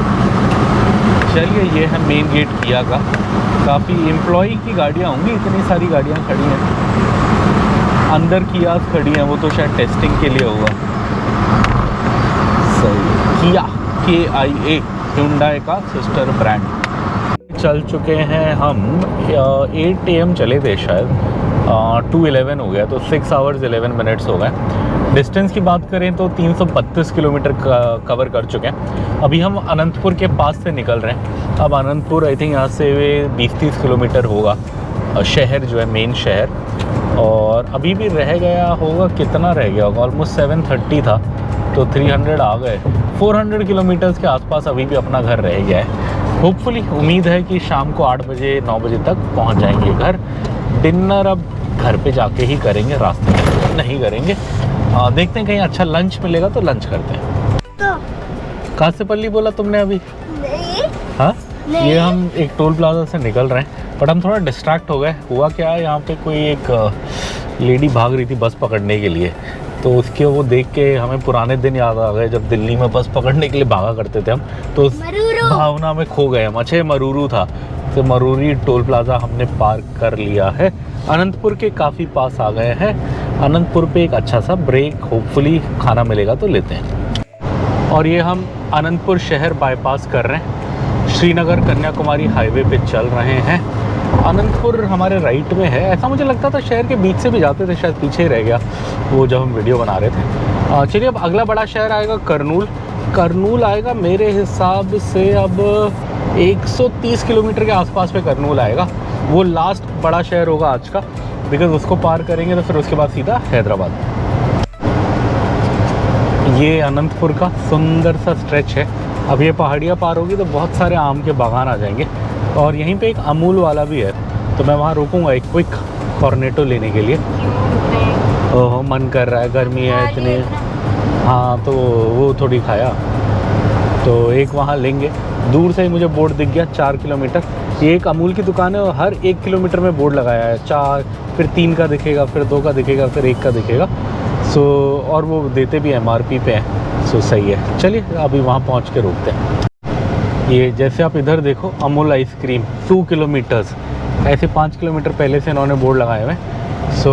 चलिए ये है मेन गेट किया का। काफ़ी एम्प्लॉई की गाड़ियाँ होंगी, इतनी सारी गाड़ियाँ खड़ी हैं। अंदर कियास खड़ी हैं, वो तो शायद टेस्टिंग के लिए होगा। सही, किया KIA, Hyundai का सिस्टर ब्रांड। चल चुके हैं हम 8 AM चले थे शायद, 2:11 हो गया, तो 6 आवर्स 11 मिनट्स हो गए। डिस्टेंस की बात करें तो 332 किलोमीटर कवर कर चुके हैं। अभी हम अनंतपुर के पास से निकल रहे हैं। अब अनंतपुर आई थिंक यहाँ से 20-30 किलोमीटर होगा शहर जो है, मेन शहर। और अभी भी रह गया होगा, कितना रह गया होगा, ऑलमोस्ट 730 था, तो 300 आ गए। 400 किलोमीटर्स के आसपास अभी भी अपना घर रह गया है। होपफुली उम्मीद है कि शाम को 8 बजे 9 बजे तक पहुँच जाएंगे घर। डिनर अब घर पे जाके ही करेंगे, रास्ते में नहीं करेंगे। देखते हैं कहीं अच्छा लंच मिलेगा तो लंच करते हैं। तो कासेपल्ली बोला तुमने अभी? नहीं, हाँ, नहीं। ये हम एक टोल प्लाजा से निकल रहे हैं, बट हम थोड़ा डिस्ट्रैक्ट हो गए। हुआ क्या है, यहाँ पे कोई एक लेडी भाग रही थी बस पकड़ने के लिए, तो उसके वो देख के हमें पुराने दिन याद आ गए जब दिल्ली में बस पकड़ने के लिए भागा करते थे हम। तो उस मरूरू। भावना में खो गए हम। अच्छा, मरूरू था, तो मरूरी टोल प्लाजा हमने पार कर लिया है। अनंतपुर के काफ़ी पास आ गए हैं। अनंतपुर पे एक अच्छा सा ब्रेक, होपफुली खाना मिलेगा तो लेते हैं। और ये हम अनंतपुर शहर बाईपास कर रहे हैं, श्रीनगर कन्याकुमारी हाईवे पे चल रहे हैं। अनंतपुर हमारे राइट में है, ऐसा मुझे लगता था शहर के बीच से भी जाते थे, शायद पीछे ही रह गया वो जब हम वीडियो बना रहे थे। चलिए अब अगला बड़ा शहर आएगा करनूल। करनूल आएगा मेरे हिसाब से अब 130 किलोमीटर के आसपास पे करनूल आएगा। वो लास्ट बड़ा शहर होगा आज का, बिकॉज उसको पार करेंगे तो फिर उसके बाद सीधा हैदराबाद। ये अनंतपुर का सुंदर सा स्ट्रेच है। अब ये पहाड़ियाँ पार होगी तो बहुत सारे आम के बागान आ जाएंगे। और यहीं पे एक अमूल वाला भी है, तो मैं वहाँ रुकूंगा एक क्विक कॉर्नेटो लेने के लिए। ओह, मन कर रहा है, गर्मी है इतनी। हाँ, तो वो थोड़ी खाया, तो एक वहाँ लेंगे। दूर से ही मुझे बोर्ड दिख गया, 4 किलोमीटर। ये एक अमूल की दुकान है और हर 1 किलोमीटर में बोर्ड लगाया है, 4, फिर 3 का दिखेगा, फिर 2 का दिखेगा, फिर 1 का दिखेगा। सो और वो देते भी MRP पे हैं, सो सही है। चलिए अभी वहाँ पहुँच के रोकते हैं। ये जैसे आप इधर देखो, अमूल आइसक्रीम 2 किलोमीटर्स, ऐसे 5 किलोमीटर पहले से इन्होंने बोर्ड लगाए हुए हैं। सो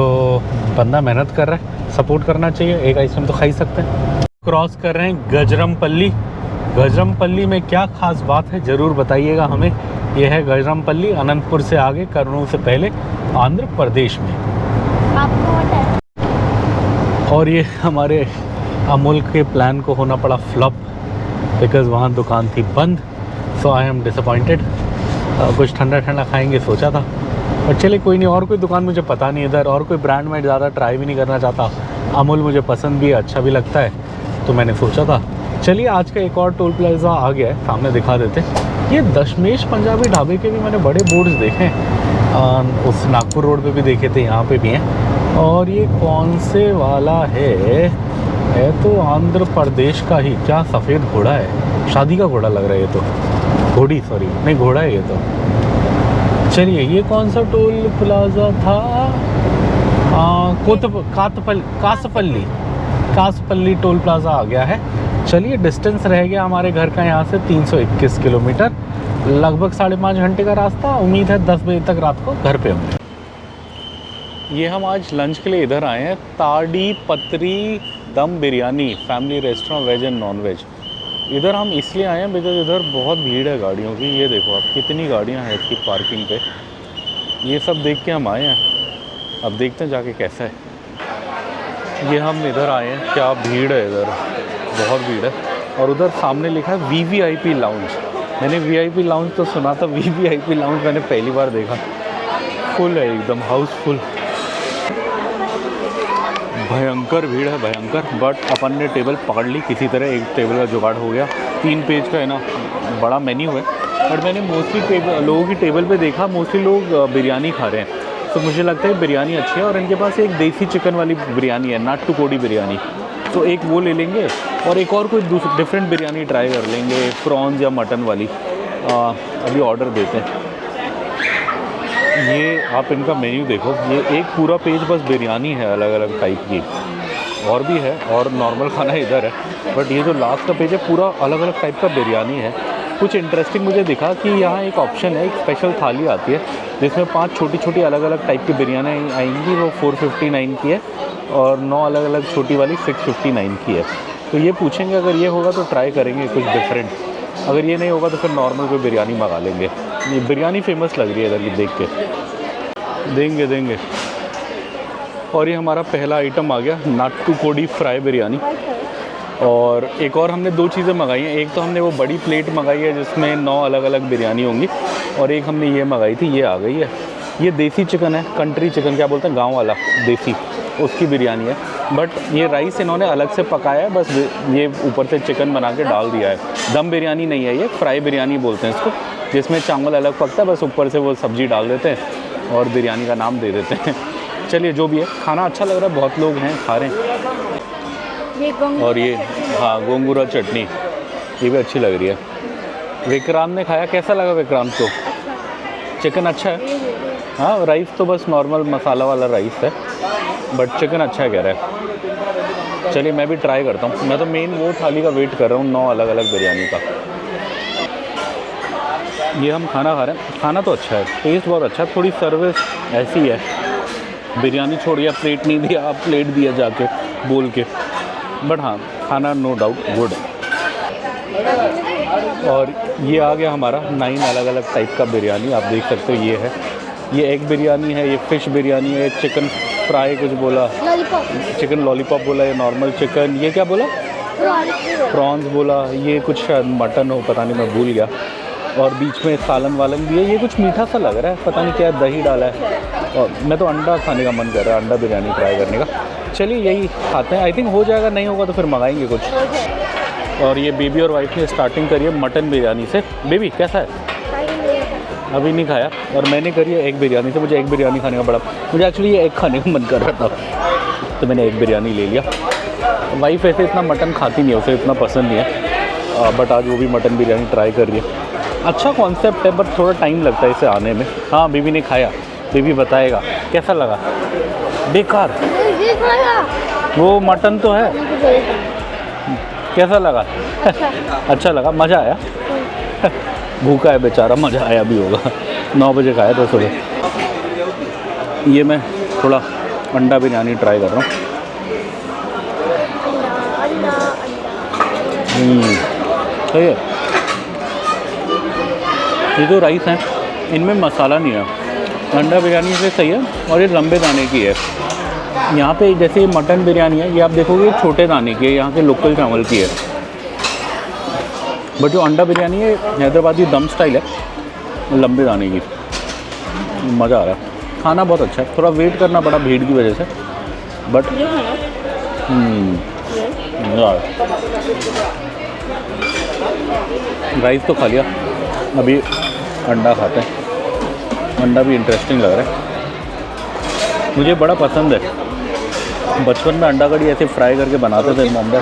बंदा मेहनत कर रहा है, सपोर्ट करना चाहिए, एक आइसक्रीम तो खा ही सकते हैं। क्रॉस कर रहे हैं गजरमपल्ली। गजरमपल्ली में क्या ख़ास बात है ज़रूर बताइएगा हमें। यह है गजरमपल्ली, अनंतपुर से आगे, करनूल से पहले, आंध्र प्रदेश में। आपको पता है? और ये हमारे अमूल के प्लान को होना पड़ा फ्लॉप, बिकॉज़ वहाँ दुकान थी बंद। सो आई एम डिसअपॉइंटेड। कुछ ठंडा ठंडा खाएंगे सोचा था, और चलिए कोई नहीं। और कोई दुकान मुझे पता नहीं इधर, और कोई ब्रांड मैं ज़्यादा ट्राई भी नहीं करना चाहता। अमूल मुझे पसंद भी है, अच्छा भी लगता है, तो मैंने सोचा था चलिए आज का एक और टोल प्लाजा आ गया है, सामने दिखा देते हैं। ये दशमेश पंजाबी ढाबे के भी मैंने बड़े बोर्ड्स देखे हैं, उस नागपुर रोड पे भी देखे थे, यहाँ पे भी हैं। और ये कौन से वाला है तो आंध्र प्रदेश का ही। क्या सफ़ेद घोड़ा है, शादी का घोड़ा लग रहा है ये तो, घोड़ी सॉरी, नहीं घोड़ा है ये तो। चलिए ये कौन सा टोल प्लाजा था? कासपल्ली टोल प्लाजा आ गया है। चलिए डिस्टेंस रह गया हमारे घर का यहाँ से 321 किलोमीटर, लगभग 5.5 घंटे का रास्ता। उम्मीद है 10 बजे तक रात को घर पे होंगे। ये हम आज लंच के लिए इधर आए हैं, Tadipatri dum biryani family restaurant, veg and non veg. इधर हम इसलिए आए हैं बिकॉज इधर बहुत भीड़ है गाड़ियों की। ये देखो आप कितनी गाड़ियाँ हैं इसकी पार्किंग पे। ये सब देख के हम आए हैं, अब देखते हैं जाके कैसा है। ये हम इधर आए हैं, क्या भीड़ है इधर, बहुत भीड़ है। और उधर सामने लिखा है VVIP लाउंज। मैंने VIP लाउंज तो सुना था, VVIP लाउंज मैंने पहली बार देखा। फुल है एकदम, हाउसफुल, भयंकर भीड़ है, भयंकर। बट अपन ने टेबल पकड़ ली किसी तरह, एक टेबल का जुगाड़ हो गया। 3 पेज का है ना, बड़ा मेन्यू है। बट मैंने मोस्टली लोगों की टेबल पे देखा, मोस्टली लोग बिरयानी खा रहे हैं। तो मुझे लगता है बिरयानी अच्छी है। और इनके पास एक देसी चिकन वाली बिरयानी है, नाटू कोडी बिरयानी, तो एक वो ले लेंगे और एक और कोई दूसरी डिफरेंट बिरयानी ट्राई कर लेंगे, प्रॉन्स या मटन वाली। अभी ऑर्डर देते हैं। ये आप इनका मेन्यू देखो, ये एक पूरा पेज बस बिरयानी है अलग अलग टाइप की, और भी है और नॉर्मल खाना इधर है, बट ये जो लास्ट का पेज है पूरा अलग अलग टाइप का बिरयानी है। कुछ इंटरेस्टिंग मुझे दिखा कि यहाँ एक ऑप्शन है, एक स्पेशल थाली आती है जिसमें 5 छोटी छोटी अलग अलग टाइप की बिरयानी आएंगी, वो 459 की है, और 9 अलग अलग छोटी वाली 659 की है। तो ये पूछेंगे, अगर ये होगा तो ट्राई करेंगे कुछ डिफरेंट, अगर ये नहीं होगा तो फिर नॉर्मल कोई बिरयानी मंगा लेंगे। ये बिरयानी फेमस लग रही है इधर की देख के, देंगे। और ये हमारा पहला आइटम आ गया, नाटू कोडी फ्राई बिरयानी। और एक और हमने 2 चीज़ें मंगाई हैं। एक तो हमने वो बड़ी प्लेट मंगाई है जिसमें 9 अलग अलग बिरयानी होंगी, और एक हमने ये मंगाई थी, ये आ गई है। ये देसी चिकन है, कंट्री चिकन क्या बोलते हैं, गांव वाला देसी, उसकी बिरयानी है। बट ये राइस इन्होंने अलग से पकाया है, बस ये ऊपर से चिकन बना के डाल दिया है। दम बिरयानी नहीं है, ये फ्राई बिरयानी बोलते हैं इसको, जिसमें चावल अलग पकता है, बस ऊपर से वो सब्ज़ी डाल देते हैं और बिरयानी का नाम दे देते हैं। चलिए जो भी है, खाना अच्छा लग रहा है, बहुत लोग हैं खा रहे हैं। और ये हाँ गोंगूरा चटनी, ये भी अच्छी लग रही है। विक्रांत ने खाया, कैसा लगा विक्रांत को? चिकन अच्छा है। हाँ राइस तो बस नॉर्मल मसाला वाला राइस है, बट चिकन अच्छा है कह रहा है। चलिए मैं भी ट्राई करता हूँ। मैं तो मेन वो थाली का वेट कर रहा हूँ, 9 अलग अलग बिरयानी का। ये हम खाना खा रहे हैं, खाना तो अच्छा है, टेस्ट बहुत अच्छा है। थोड़ी सर्विस ऐसी है, बिरयानी छोड़िए, प्लेट नहीं दिया, आप प्लेट दिया जाके बोल के, बट हाँ खाना नो डाउट गुड। और ये आ गया हमारा 9 अलग अलग टाइप का बिरयानी, आप देख सकते हो। ये है, ये एग बिरयानी है, ये फ़िश बिरयानी है, चिकन फ्राई कुछ बोला, चिकन लॉलीपॉप बोला, ये नॉर्मल चिकन, ये क्या बोला, प्रॉन्स बोला, ये कुछ शायद मटन हो, पता नहीं मैं भूल गया। और बीच में सालन वालन भी है। ये कुछ मीठा सा लग रहा है, पता नहीं क्या दही डाला है। और मैं तो अंडा खाने का मन कर रहा है, अंडा बिरयानी ट्राई करने का। चलिए यही खाते हैं, आई थिंक हो जाएगा, नहीं होगा तो फिर मंगाएंगे कुछ। और ये बेबी और वाइफ ने स्टार्टिंग करी है मटन बिरयानी से। बेबी कैसा है? अभी नहीं खाया। और मैंने करी है एग बिरयानी से। मुझे एग बिरयानी खाने का बड़ा, मुझे एक्चुअली ये एग खाने का मन कर रहा था, तो मैंने एग बिरयानी ले लिया। वाइफ ऐसे इतना मटन खाती नहीं है, उसे इतना पसंद नहीं है, बट आज वो भी मटन बिरयानी ट्राई कर रही है। अच्छा कॉन्सेप्ट है, बट थोड़ा टाइम लगता है इसे आने में। हाँ बेबी ने खाया, बेबी बताएगा कैसा लगा। बेकार, वो मटन तो है, कैसा लगा? अच्छा लगा, मज़ा आया। भूखा है बेचारा, मज़ा आया भी होगा। 9 बजे खाया था सुबह। ये मैं थोड़ा अंडा बिरयानी ट्राई कर रहा हूँ। सही है। ये जो राइस हैं इनमें मसाला नहीं है, अंडा बिरयानी से सही है। और ये लंबे दाने की है। यहाँ पे जैसे ये मटन बिरयानी है, ये आप देखोगे छोटे दाने की है, यहाँ के लोकल चावल की है। बट जो अंडा बिरयानी है हैदराबादी दम स्टाइल है, लंबे दाने की, मज़ा आ रहा है। खाना बहुत अच्छा है, थोड़ा वेट करना पड़ा भीड़ की वजह से, बट मज़ा आ रहा है। राइस तो खा लिया, अभी अंडा खाते हैं। अंडा भी इंटरेस्टिंग लग रहा है, मुझे बड़ा पसंद है। बचपन में अंडा कड़ी ऐसे फ्राई करके बनाते थे मम्मी।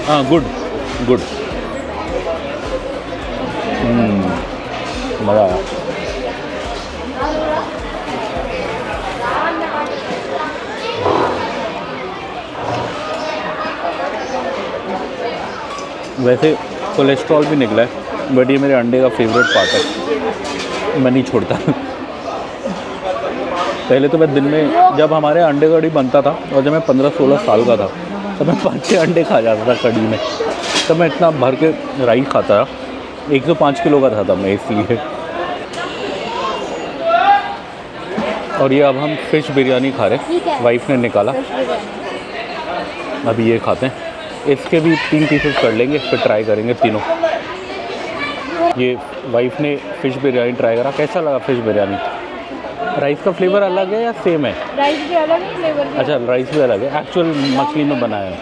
हाँ गुड गुड, मज़ा आया। वैसे कोलेस्ट्रॉल भी निकला है, बट ये मेरे अंडे का फेवरेट पार्ट है, मैं नहीं छोड़ता। पहले तो मैं दिन में, जब हमारे अंडे कड़ी बनता था और जब मैं 15-16 साल का था, तब मैं 5-6 अंडे खा जाता था कड़ी में। तब मैं इतना भर के राइस खाता था, 105 किलो का था मैं, इसलिए। और ये अब हम फ़िश बिरयानी खा रहे हैं, वाइफ ने निकाला, अभी ये खाते हैं। इसके भी 3 पीसेस कर लेंगे, फिर ट्राई करेंगे तीनों। ये वाइफ ने फ़िश बिरयानी ट्राई करा, कैसा लगा फ़िश बिरयानी? राइस का फ्लेवर अलग है या सेम है? राइस भी अलग है, फ्लेवर भी। अच्छा राइस भी अलग है, एक्चुअल मछली में बनाया है।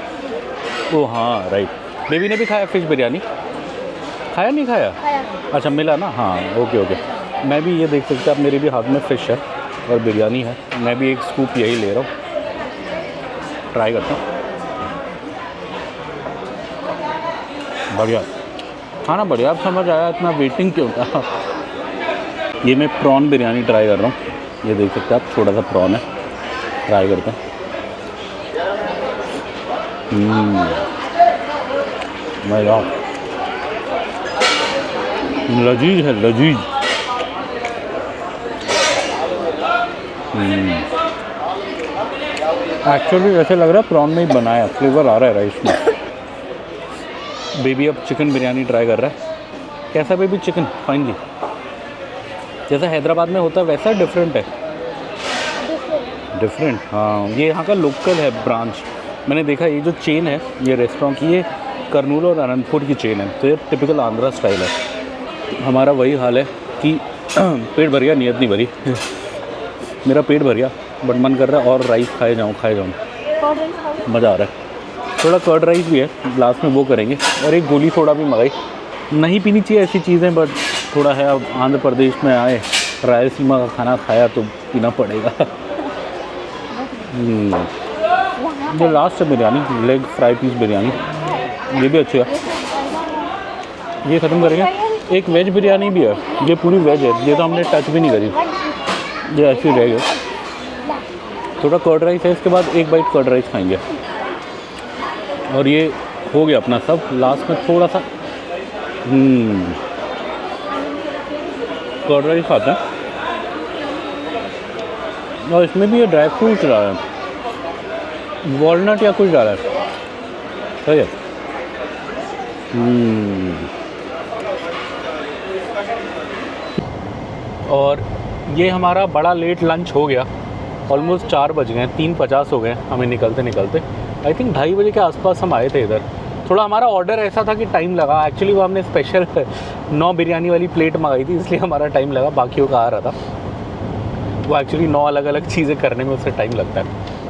ओह हाँ राइट। बेबी ने भी खाया फ़िश बिरयानी? खाया नहीं खाया? खाया। अच्छा मिला ना, हाँ ओके ओके। मैं भी, ये देख सकते हैं आप, मेरे भी हाथ में फ़िश है, और बिरयानी है। मैं भी एक स्कूप यही ले रहा हूँ, ट्राई करता हूँ। बढ़िया खाना, बढ़िया। अब समझ आया इतना वेटिंग क्यों था। ये मैं प्रॉन बिरयानी ट्राई कर रहा हूँ। ये देख सकते हैं आप, छोटा सा प्रॉन है, ट्राई करते हैं। मज़ा, लजीज है, लजीज। एक्चुअली ऐसे लग रहा है प्रॉन में ही बनाया, फ्लेवर आ रहा है राइस में। बेबी अब चिकन बिरयानी ट्राई कर रहा है। कैसा बेबी चिकन? फाइनली जैसा हैदराबाद में होता है वैसा डिफरेंट है? डिफरेंट, हाँ। ये यहाँ का लोकल है ब्रांच। मैंने देखा ये जो चेन है ये रेस्टोरेंट की, ये करनूल और अनंतपुर की चेन है, तो ये टिपिकल आंध्रा स्टाइल है। हमारा वही हाल है कि पेट भर गया, नीयत नहीं भरी। मेरा पेट भर गया बट मन कर रहा है और राइस खाए जाऊँ। मज़ा आ रहा है। थोड़ा कर्ड राइस भी है, ग्लास में वो करेंगे, और एक गोली सोडा भी मंगाई। नहीं पीनी चाहिए ऐसी चीज़ें, बट थोड़ा है, अब आंध्र प्रदेश में आए, रायलसीमा का खाना खाया तो पीना पड़ेगा। ये लास्ट है biryani, leg fry piece biryani, ये भी अच्छी है। ये ख़त्म करेंगे। एक वेज बिरयानी भी है, ये पूरी वेज है, ये तो हमने टच भी नहीं करी, ये ऐसी रह गई। थोड़ा कर्ड राइस है, इसके बाद एक बाइट कर्ड राइस खाएंगे और ये हो गया अपना सब। लास्ट में थोड़ा सा कर्ड राइस खाते हैं, और इसमें भी ये ड्राई फ्रूट डाला है, वॉलनट या कुछ डाला है, सही है। और ये हमारा बड़ा लेट लंच हो गया, ऑलमोस्ट 4 बज गए, 3:50 हो गए हमें निकलते निकलते। आई थिंक 2:30 बजे के आसपास हम आए थे इधर। थोड़ा हमारा ऑर्डर ऐसा था कि टाइम लगा, एक्चुअली वो हमने स्पेशल 9 बिरयानी वाली प्लेट मंगाई थी, इसलिए हमारा टाइम लगा, बाकियों का आ रहा था। वो एक्चुअली 9 अलग अलग चीज़ें करने में उससे टाइम लगता है,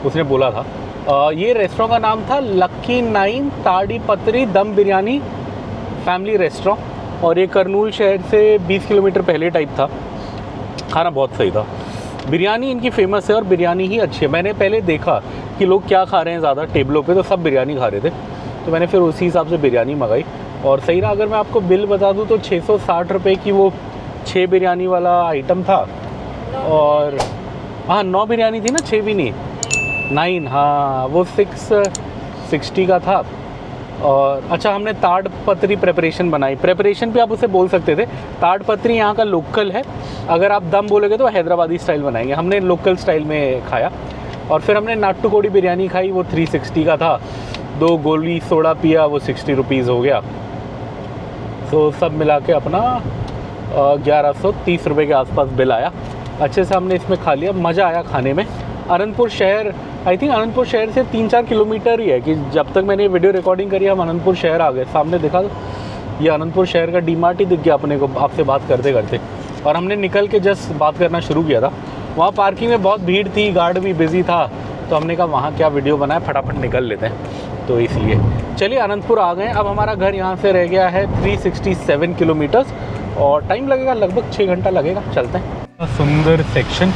उसने बोला था। ये रेस्टोरेंट का नाम था लक्की 9 ताड़ीपत्री दम बिरयानी फैमिली रेस्टोरेंट, और ये करनूल शहर से 20 किलोमीटर पहले टाइप था। खाना बहुत सही था, बिरयानी इनकी फ़ेमस है और बिरयानी ही अच्छी है। मैंने पहले देखा कि लोग क्या खा रहे हैं ज़्यादा टेबलों पे, तो सब बिरयानी खा रहे थे, तो मैंने फिर उसी हिसाब से बिरयानी मंगाई और सही रहा। अगर मैं आपको बिल बता दूँ तो 660 रुपये की वो 6 बिरयानी वाला आइटम था, और हाँ 9 बिरयानी थी ना, 6 भी नहीं, 9, हाँ वो 660 का था। और अच्छा, हमने ताड़पत्री प्रेपरेशन बनाई, प्रेपरेशन भी आप उसे बोल सकते थे। ताड़पत्री यहाँ का लोकल है, अगर आप दम बोलोगे तो हैदराबादी स्टाइल बनाएंगे, हमने लोकल स्टाइल में खाया। और फिर हमने नाट्टुकोडी बिरयानी खाई, वो 360 का था, 2 गोली सोडा पिया, वो 60 रुपीज़ हो गया। तो सब मिला के अपना 1130 रुपये के आसपास बिल आया। अच्छे से हमने इसमें खा लिया, मज़ा आया खाने में। अनंतपुर शहर, आई थिंक अनंतपुर शहर से 3-4 किलोमीटर ही है, कि जब तक मैंने वीडियो रिकॉर्डिंग करी हम अनंतपुर शहर आ गए। सामने देखा ये अनंतपुर शहर का डीमार्ट ही दिख गया अपने को आपसे बात करते करते, और हमने निकल के जस्ट बात करना शुरू किया था। वहाँ पार्किंग में बहुत भीड़ थी, गार्ड भी बिजी था, तो हमने कहा वहाँ क्या वीडियो बनाए, फटाफट निकल लेते हैं, तो इसलिए चलिए अनंतपुर आ गए। अब हमारा घर यहाँ से रह गया है 367 किलोमीटर्स, और टाइम लगेगा लगभग 6 घंटा लगेगा। चलते हैं। सुंदर सेक्शन,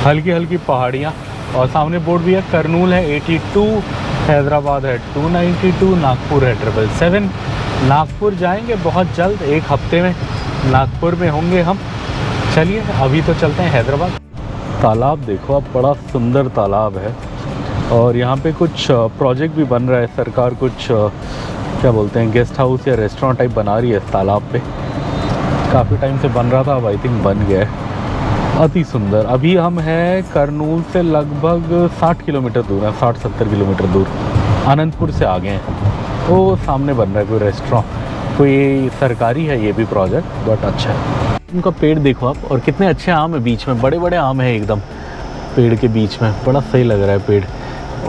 हल्की हल्की पहाड़ियाँ, और सामने बोर्ड भी है, करनूल है 82, हैदराबाद है 292, नागपुर है 777। नागपुर जाएंगे बहुत जल्द, 1 हफ्ते में नागपुर में होंगे हम। चलिए अभी तो चलते हैं हैदराबाद। तालाब देखो आप, बड़ा सुंदर तालाब है, और यहाँ पे कुछ प्रोजेक्ट भी बन रहा है, सरकार कुछ क्या बोलते हैं, गेस्ट हाउस या रेस्टोरेंट टाइप बना रही है इस तालाब पे। काफ़ी टाइम से बन रहा था, अब आई थिंक बन गया है। अति सुंदर। अभी हम हैं करनूल से लगभग 60 किलोमीटर दूर है, 60-70 किलोमीटर दूर, अनंतपुर से आगे हैं। वो सामने बन रहा है कोई रेस्टोरेंट, कोई सरकारी है ये भी प्रोजेक्ट, बट अच्छा है। उनका पेड़ देखो आप, और कितने अच्छे आम है बीच में, बड़े बड़े आम है एकदम पेड़ के बीच में, बड़ा सही लग रहा है पेड़।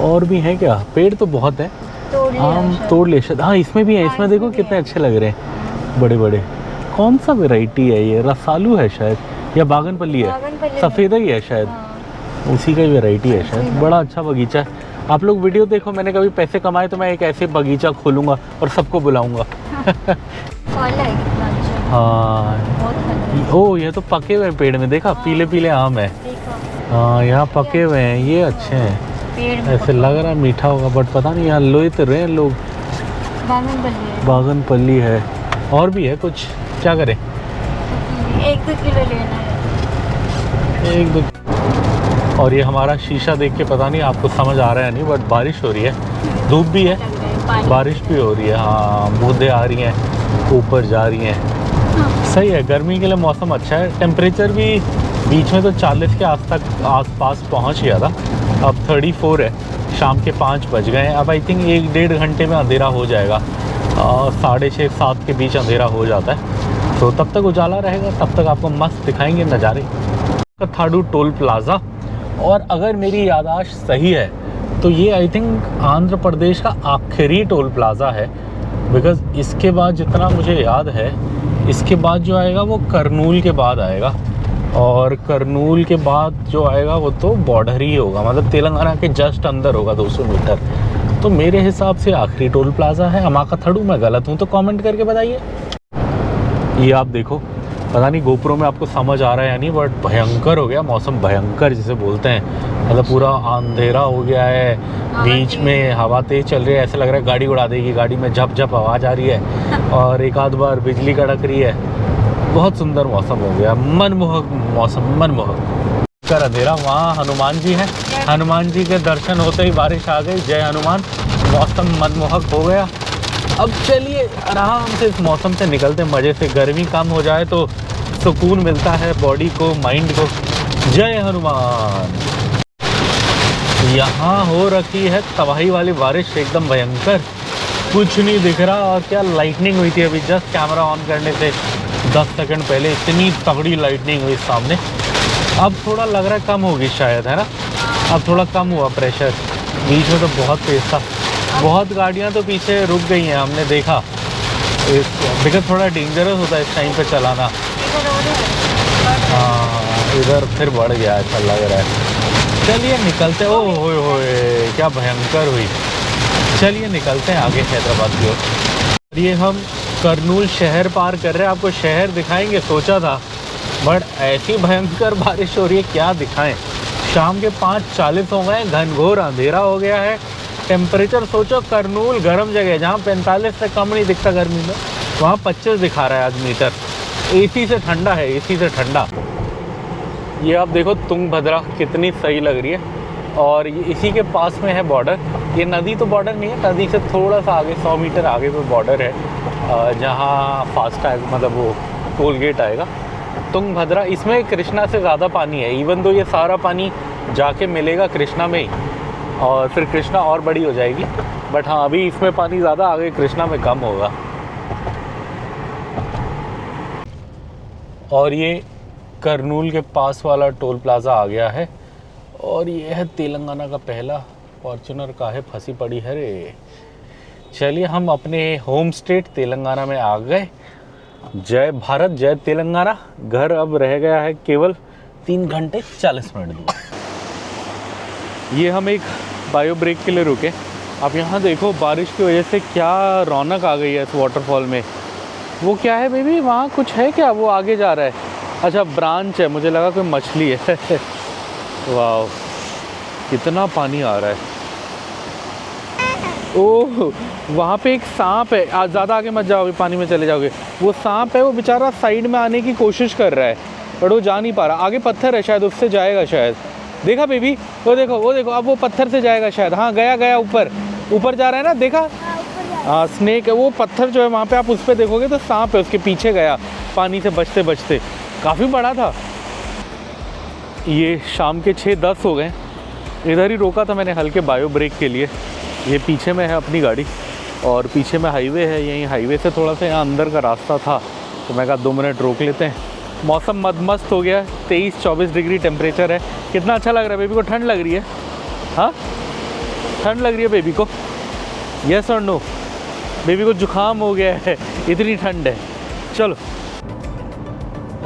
और भी है क्या, पेड़ तो बहुत है, आम तोड़ ले शायद, हाँ इसमें भी है, इसमें देखो कितने अच्छे लग रहे हैं बड़े बड़े। कौन सा वेराइटी है ये, रसालू है शायद, या बागनपल्ली है, सफ़ेदा ही है शायद, उसी का ही वेराइटी है शायद। बड़ा अच्छा बगीचा है। आप लोग वीडियो देखो, मैंने कभी पैसे कमाए तो मैं एक ऐसे बगीचा खोलूँगा और सबको बुलाऊँगा। हाँ, ओ ये तो पके हुए पेड़ में देखा, पीले पीले आम है। हाँ यहाँ पके हुए हैं, ये अच्छे हैं, पेड़ में ऐसे लग रहा है मीठा होगा, बट पता नहीं यहाँ लोए तो रहे हैं लोग। बागनपल्ली है, और भी है कुछ, क्या करें। 1-2 किलो लेना है। 1-2। और ये हमारा शीशा देख के पता नहीं आपको समझ आ रहा है नहीं, बट बारिश हो रही है, धूप भी है, बारिश भी हो रही है। हाँ बूंदें आ रही हैं, ऊपर जा रही हैं। सही है, गर्मी के लिए मौसम अच्छा है। टेम्परेचर भी बीच में तो 40 के आसपास पहुंच गया था, अब 34 है। शाम के 5 बज गए हैं, अब आई थिंक 1-1.5 घंटे में अंधेरा हो जाएगा। 6:30-7 के बीच अंधेरा हो जाता है, तो तब तक उजाला रहेगा, तब तक आपको मस्त दिखाएंगे नज़ारे। थाडू टोल प्लाज़ा, और अगर मेरी याददाश्त सही है तो ये आई थिंक आंध्र प्रदेश का आखिरी टोल प्लाज़ा है, बिकॉज़ इसके बाद जितना मुझे याद है, इसके बाद जो आएगा वो करनूल के बाद आएगा, और करनूल के बाद जो आएगा वो तो बॉर्डर ही होगा, मतलब तेलंगाना के जस्ट अंदर होगा 200 मीटर। तो मेरे हिसाब से आखिरी टोल प्लाज़ा है अमाकाथाडू। मैं गलत हूँ तो कमेंट करके बताइए। ये आप देखो, पता नहीं गोप्रो में आपको समझ आ रहा है या नहीं, बट भयंकर हो गया मौसम, भयंकर जिसे बोलते हैं, मतलब पूरा अंधेरा हो गया है, बीच में हवा तेज़ चल रही है, ऐसा लग रहा है गाड़ी उड़ा देगी, गाड़ी में झप झप आवाज़ आ रही है, और एक आध बार बिजली कड़क रही है। बहुत सुंदर मौसम हो गया, मनमोहक मौसम, मनमोहक कर अंधेरा। वहाँ हनुमान जी हैं, हनुमान जी के दर्शन होते ही बारिश आ गई, जय हनुमान। मौसम मनमोहक हो गया। अब चलिए आराम से इस मौसम से निकलते मज़े से, गर्मी कम हो जाए तो सुकून मिलता है बॉडी को, माइंड को। जय हनुमान। यहाँ हो रखी है तबाही वाली बारिश, एकदम भयंकर, कुछ नहीं दिख रहा। और क्या लाइटनिंग हुई थी अभी जस्ट कैमरा ऑन करने से 10 सेकंड पहले, इतनी तगड़ी लाइटनिंग हुई सामने। अब थोड़ा लग रहा है कम होगी शायद, है ना, अब थोड़ा कम हुआ प्रेशर। बीच में तो बहुत तेज़ था, बहुत गाड़ियाँ तो पीछे रुक गई हैं, हमने देखा। बिकॉज थोड़ा डेंजरस होता है इस टाइम पे चलाना। हाँ इधर फिर बढ़ गया ऐसा लग रहा है। चलिए निकलते, ओ होए क्या भयंकर हुई। चलिए निकलते हैं आगे हैदराबाद की ओर। ये हम करनूल शहर पार कर रहे हैं, आपको शहर दिखाएंगे सोचा था, बट ऐसी भयंकर बारिश हो रही है, क्या दिखाएं। शाम के 5:40 हो गए, घनघोर अंधेरा हो गया है। टेम्परेचर सोचो, करनूल गर्म जगह है, जहाँ 45 से कम नहीं दिखता गर्मी में, वहाँ 25 दिखा रहा है आज मीटर। एसी से ठंडा है, एसी से ठंडा। ये आप देखो तुंगभद्रा कितनी सही लग रही है, और ये इसी के पास में है बॉर्डर। ये नदी तो बॉर्डर नहीं है, नदी से थोड़ा सा आगे 100 मीटर आगे पे बॉर्डर है, जहाँ फास्टैग मतलब वो टोल गेट आएगा। तुंगभद्रा, इसमें कृष्णा से ज़्यादा पानी है, इवन दो ये सारा पानी जाके मिलेगा कृष्णा में ही, और फिर कृष्णा और बड़ी हो जाएगी, बट हाँ अभी इसमें पानी ज़्यादा, आगे कृष्णा में कम होगा। और ये करनूल के पास वाला टोल प्लाज़ा आ गया है, और ये है तेलंगाना का पहला। फॉर्च्यूनर काहे फंसी पड़ी है रे। चलिए हम अपने होम स्टेट तेलंगाना में आ गए। जय भारत, जय तेलंगाना। घर अब रह गया है केवल 3 घंटे 40 मिनट दूर। ये हम एक बायो ब्रेक के लिए रुके। आप यहाँ देखो बारिश की वजह से क्या रौनक आ गई है इस वाटरफॉल में। वो क्या है बेबी, वहाँ कुछ है क्या, वो आगे जा रहा है। अच्छा ब्रांच है, मुझे लगा कोई मछली है। वाह कितना पानी आ रहा है। ओह वहाँ पे एक सांप है, ज़्यादा आगे मत जाओगे, पानी में चले जाओगे। वो सांप है, वो बेचारा साइड में आने की कोशिश कर रहा है, बट वो जा नहीं पा रहा। आगे पत्थर है, शायद उससे जाएगा शायद। देखा बेबी, वो देखो वो देखो, अब वो पत्थर से जाएगा शायद। हाँ गया गया, ऊपर ऊपर जा रहा है ना, देखा। हाँ स्नेक है, वो पत्थर जो है वहाँ पे आप उस पर देखोगे तो सांप है, उसके पीछे गया पानी से बचते बचते। काफ़ी बड़ा था। ये शाम के 6:10 हो गए। इधर ही रोका था मैंने हल्के बायो ब्रेक के लिए। ये पीछे में है अपनी गाड़ी, और पीछे में हाईवे है। यहीं हाईवे से थोड़ा सा यहाँ अंदर का रास्ता था, तो मैं कहा 2 मिनट रोक लेते हैं। मौसम मदमस्त हो गया, 23-24 डिग्री टेम्परेचर है। कितना अच्छा लग रहा है। बेबी को ठंड लग रही है? हाँ ठंड लग रही है बेबी को? यस और नो? बेबी को जुकाम हो गया है, इतनी ठंड है। चलो।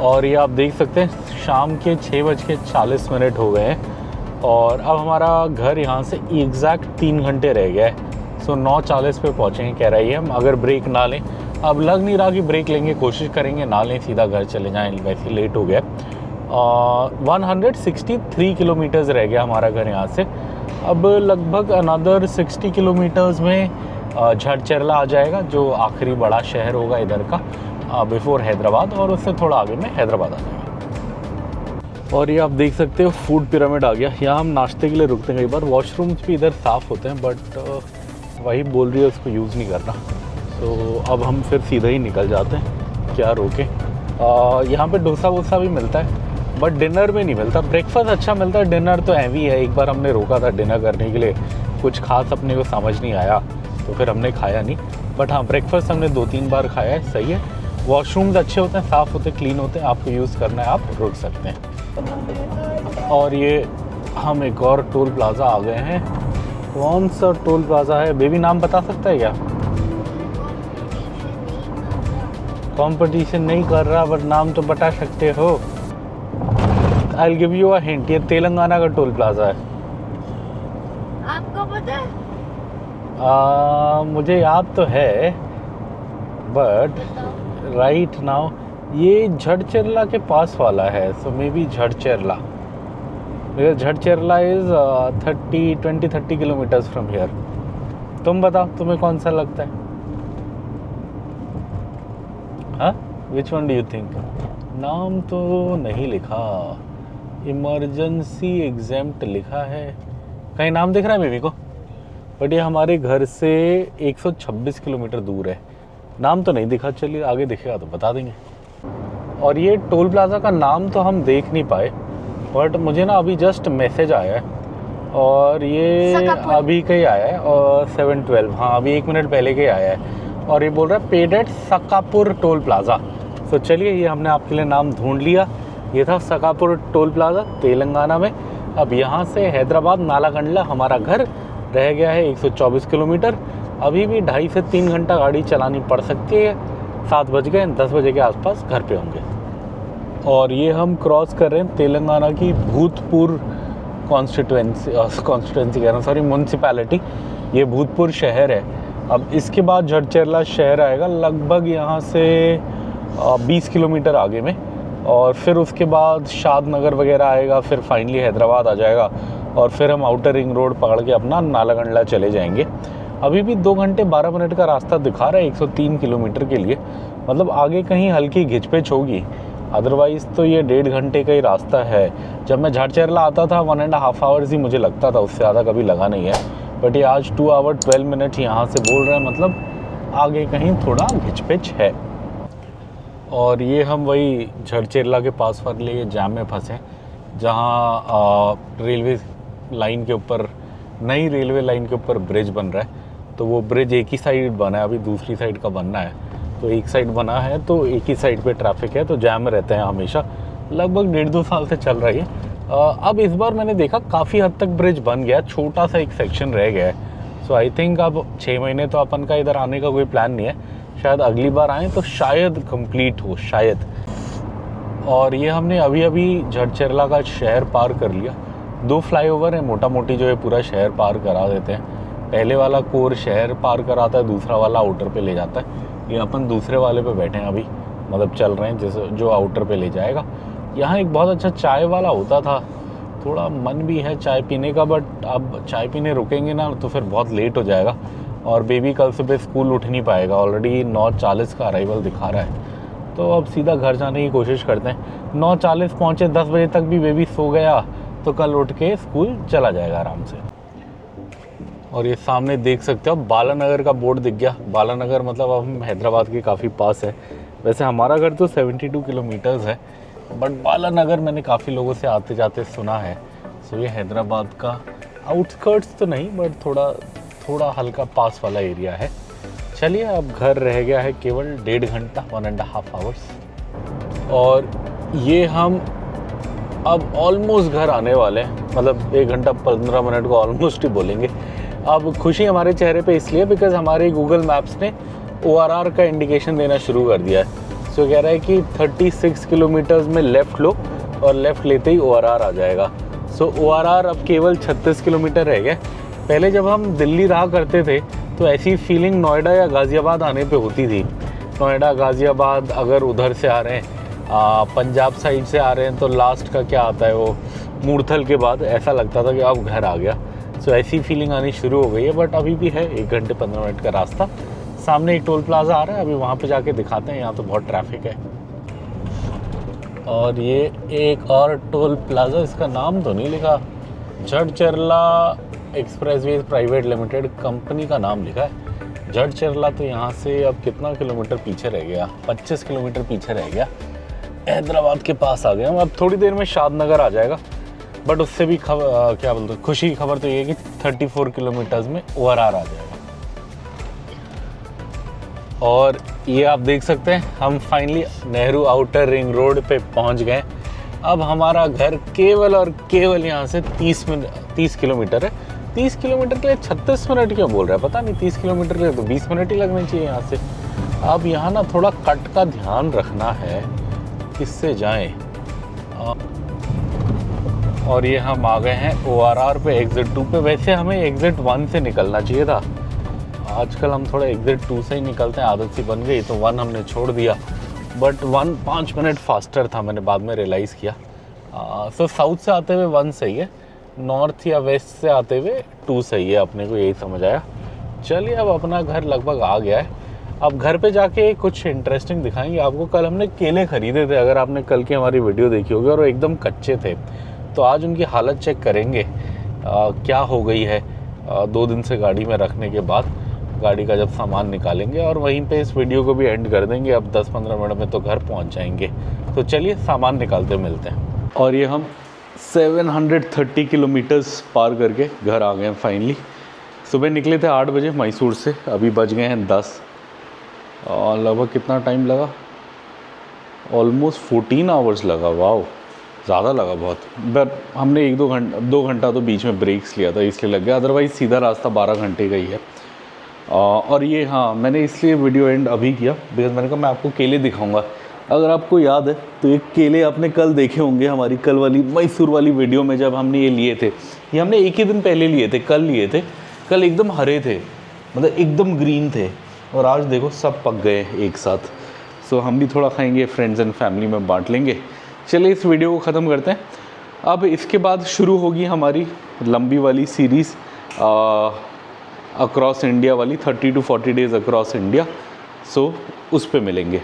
और ये आप देख सकते हैं शाम के 6:40 हो गए हैं, और अब हमारा घर यहाँ से एग्जैक्ट 3 घंटे रह गया है। सो 9:40 पे पहुँचेंगे कह रही है हम, अगर ब्रेक ना लें। अब लग नहीं रहा कि ब्रेक लेंगे, कोशिश करेंगे ना लें, सीधा घर चले जाएँ, वैसे लेट हो गया। 163 किलोमीटर्स रह गया हमारा घर यहाँ से। अब लगभग अनदर 60 किलोमीटर्स में झड़चेरला आ जाएगा, जो आखिरी बड़ा शहर होगा इधर का बिफोर हैदराबाद, और उससे थोड़ा आगे में हैदराबाद आ जाएगा। और ये आप देख सकते हो फूड पिरामिड आ गया। यहाँ हम नाश्ते के लिए रुकते हैं कई बार। वॉशरूम्स भी इधर साफ़ होते हैं, बट वही बोल रही है उसको यूज़ नहीं करना। तो अब हम फिर सीधा ही निकल जाते हैं, क्या रोके। यहाँ पे डोसा वोसा भी मिलता है, बट डिनर में नहीं मिलता। ब्रेकफास्ट अच्छा मिलता है, डिनर तो हैवी है। एक बार हमने रोका था डिनर करने के लिए, कुछ खास अपने को समझ नहीं आया, तो फिर हमने खाया नहीं। बट हाँ, ब्रेकफास्ट हमने 2-3 बार खाया है, सही है। वॉशरूम्स अच्छे होते हैं, साफ़ होते हैं, क्लीन होते हैं। आपको यूज़ करना है आप रुक सकते हैं। और ये हम एक और टोल प्लाज़ा आ गए हैं। कौन सा टोल प्लाज़ा है बेबी, नाम बता सकता है क्या? कंपटीशन नहीं कर रहा, बट नाम तो बता सकते हो। I will give you a hint, ये तेलंगाना का टोल प्लाज़ा है। आपको पता है? मुझे याद तो है, बट राइट नाउ ये झड़चेरला के पास वाला है, so maybe Jadcherla. Because Jadcherla is 30 kilometres from here. तुम बताओ, तुम्हें कौन सा लगता है? हाँ, which one do you think? नाम तो नहीं लिखा, इमरजेंसी एग्जेम्प्ट लिखा है। कहीं नाम दिख रहा है बेबी को? बट ये हमारे घर से 126 किलोमीटर दूर है। नाम तो नहीं दिखा, चलिए आगे दिखेगा तो बता देंगे। और ये टोल प्लाज़ा का नाम तो हम देख नहीं पाए, बट मुझे ना अभी जस्ट मैसेज आया है, और ये अभी का ही आया है, और 7:12, हाँ अभी 1 मिनट पहले का ही आया है। और ये बोल रहा है पेड एट सकापुर टोल प्लाज़ा। तो चलिए, ये हमने आपके लिए नाम ढूंढ लिया। ये था सकापुर टोल प्लाज़ा, तेलंगाना में। अब यहाँ से हैदराबाद नालागंडला हमारा घर रह गया है 124 किलोमीटर। अभी भी 2.5 से 3 घंटा गाड़ी चलानी पड़ सकती है। 7 बज गए, 10 बजे के आसपास घर पे होंगे। और ये हम क्रॉस कर रहे हैं तेलंगाना की भूतपूर्व कॉन्स्टिट्यूंसी कह रहा हूँ, सॉरी, म्यूनसिपैलिटी। ये भूतपूर्व शहर है। अब इसके बाद झड़चेरला शहर आएगा, लगभग यहाँ से 20 किलोमीटर आगे में। और फिर उसके बाद शादनगर वगैरह आएगा, फिर फाइनली हैदराबाद आ जाएगा, और फिर हम आउटर रिंग रोड पकड़ के अपना नालागंडला चले जाएंगे। अभी भी 2 घंटे 12 मिनट का रास्ता दिखा रहा है 103 किलोमीटर के लिए। मतलब आगे कहीं हल्की घिचपिच होगी, अदरवाइज़ तो ये 1.5 घंटे का ही रास्ता है। जब मैं झड़चेरला आता था 1.5 आवर्स ही मुझे लगता था, उससे ज़्यादा कभी लगा नहीं है। बट ये आज 2 आवर 12 मिनट यहाँ से बोल रहे हैं, मतलब आगे कहीं थोड़ा घिचपिच है। और ये हम वही झड़चेरला के पास वाले जाम में फंसे, जहाँ रेलवे लाइन के ऊपर, नई रेलवे लाइन के ऊपर ब्रिज बन रहा है। तो वो ब्रिज एक ही साइड बना है, अभी दूसरी साइड का बनना है। तो एक साइड बना है तो एक ही साइड पे ट्रैफिक है, तो जैम में रहते हैं हमेशा। लगभग 1.5-2 साल से चल रही है। अब इस बार मैंने देखा काफ़ी हद तक ब्रिज बन गया, छोटा सा एक सेक्शन रह गया है। सो आई थिंक अब 6 महीने तो अपन का इधर आने का कोई प्लान नहीं है, शायद अगली बार आएँ तो शायद कंप्लीट हो, शायद। और ये हमने अभी अभी झड़चेरला का शहर पार कर लिया। 2 फ्लाईओवर है मोटा मोटी, जो है पूरा शहर पार करा देते हैं। पहले वाला कोर शहर पार कराता है, दूसरा वाला आउटर पे ले जाता है। ये अपन दूसरे वाले पे बैठे हैं अभी, मतलब चल रहे हैं जैसे जो आउटर पे ले जाएगा। यहाँ एक बहुत अच्छा चाय वाला होता था, थोड़ा मन भी है चाय पीने का, बट अब चाय पीने रुकेंगे ना तो फिर बहुत लेट हो जाएगा, और बेबी कल सुबह स्कूल उठ नहीं पाएगा। ऑलरेडी 9:40 का अराइवल दिखा रहा है, तो अब सीधा घर जाने की कोशिश करते हैं। 9:40 पहुँचे, 10 बजे तक भी बेबी सो गया तो कल उठ के स्कूल चला जाएगा आराम से। और ये सामने देख सकते हो बालानगर का बोर्ड दिख गया। बालानगर मतलब अब हम हैदराबाद के काफ़ी पास है। वैसे हमारा घर तो 72 किलोमीटर्स है, बट बालानगर मैंने काफ़ी लोगों से आते जाते सुना है। सो ये हैदराबाद का आउटस्कर्ट्स तो नहीं, बट थोड़ा हल्का पास वाला एरिया है। चलिए, अब घर रह गया है केवल 1.5 घंटा, 1.5 आवर्स। और ये हम अब ऑलमोस्ट घर आने वाले हैं, मतलब 1 घंटा 15 मिनट को ऑलमोस्ट ही बोलेंगे। अब खुशी हमारे चेहरे पे इसलिए बिकॉज हमारे गूगल मैप्स ने ORR का इंडिकेशन देना शुरू कर दिया है। सो कह रहा है कि 36 किलोमीटर्स में लेफ़्ट लो, और लेफ़्ट लेते ही ORR आ जाएगा। सो ORR अब केवल 36 किलोमीटर रह गए। पहले जब हम दिल्ली रहा करते थे तो ऐसी फीलिंग नोएडा या गाज़ियाबाद आने पे होती थी। नोएडा गाज़ियाबाद अगर उधर से आ रहे हैं पंजाब साइड से आ रहे हैं तो लास्ट का क्या आता है वो मूर्थल के बाद ऐसा लगता था कि अब घर आ गया। सो ऐसी फीलिंग आनी शुरू हो गई है, बट अभी भी है 1 घंटे 15 मिनट का रास्ता। सामने एक टोल प्लाजा आ रहा है, अभी वहाँ पे जाके दिखाते हैं। यहाँ तो बहुत ट्रैफिक है। और ये एक और टोल प्लाजा, इसका नाम तो नहीं लिखा, झड़चरला एक्सप्रेसवेज प्राइवेट लिमिटेड कंपनी का नाम लिखा है। झड़चरला तो यहाँ से अब कितना किलोमीटर पीछे रह गया, 25 किलोमीटर पीछे रह गया। हैदराबाद के पास आ गए हम। अब थोड़ी देर में शादनगर आ जाएगा, बट उससे भी क्या बोलते हैं, खुशी की खबर तो ये है कि 34 किलोमीटर्स में ओवरआर आ जाएगा। और ये आप देख सकते हैं हम finally Nehru outer ring road पे पहुंच गए। अब हमारा घर केवल और केवल यहाँ से 30 किलोमीटर है। 30 किलोमीटर के लिए 36 मिनट क्यों बोल रहा है पता नहीं, 30 किलोमीटर के लिए तो 20 मिनट ही लगने चाहिए यहाँ से। अब यहाँ ना थोड़ा कट का ध्यान रखना है, किससे जाएं। और ये हम आ गए हैं ORR पे, एग्जिट 2 पे। वैसे हमें एग्जिट 1 से निकलना चाहिए था, आजकल हम थोड़ा एग्जिट 2 से ही निकलते हैं, आदत सी बन गई, तो 1 हमने छोड़ दिया। बट 1 5 मिनट फास्टर था, मैंने बाद में रियलाइज़ किया। सो साउथ से आते हुए 1 सही है, नॉर्थ या वेस्ट से आते हुए 2 सही है, अपने को यही समझ आया। चलिए अब अपना घर लगभग आ गया है। अब घर पे जाके कुछ इंटरेस्टिंग दिखाएंगे आपको। कल हमने केले खरीदे थे, अगर आपने कल की हमारी वीडियो देखी होगी, और वो एकदम कच्चे थे। तो आज उनकी हालत चेक करेंगे क्या हो गई है 2 दिन से गाड़ी में रखने के बाद। गाड़ी का जब सामान निकालेंगे और वहीं पे इस वीडियो को भी एंड कर देंगे। अब 10-15 मिनट में तो घर पहुंच जाएंगे। तो चलिए सामान निकालते मिलते हैं। और ये हम 730 किलोमीटर्स पार करके घर आ गए हैं फाइनली। सुबह निकले थे 8 बजे मैसूर से, अभी बज गए हैं 10। और लगभग कितना टाइम लगा, ऑलमोस्ट 14 आवर्स लगा। वाह, ज़्यादा लगा बहुत। बट हमने 2 घंटा तो बीच में ब्रेक्स लिया था, इसलिए लग गया, अदरवाइज़ सीधा रास्ता 12 घंटे का ही है। और ये हाँ, मैंने इसलिए वीडियो एंड अभी किया बिकॉज मैंने कहा मैं आपको केले दिखाऊंगा। अगर आपको याद है तो ये केले आपने कल देखे होंगे हमारी कल वाली मैसूर वाली वीडियो में, जब हमने ये लिए थे। ये हमने एक ही दिन पहले लिए थे, कल लिए थे। कल एकदम हरे थे, मतलब एकदम ग्रीन थे, और आज देखो सब पक गए एक साथ। सो हम भी थोड़ा खाएंगे, फ्रेंड्स एंड फैमिली में बांट लेंगे। चलिए इस वीडियो को ख़त्म करते हैं। अब इसके बाद शुरू होगी हमारी लंबी वाली सीरीज़ अक्रॉस इंडिया वाली, 30 to 40 डेज़ अक्रॉस इंडिया। सो उस पे मिलेंगे।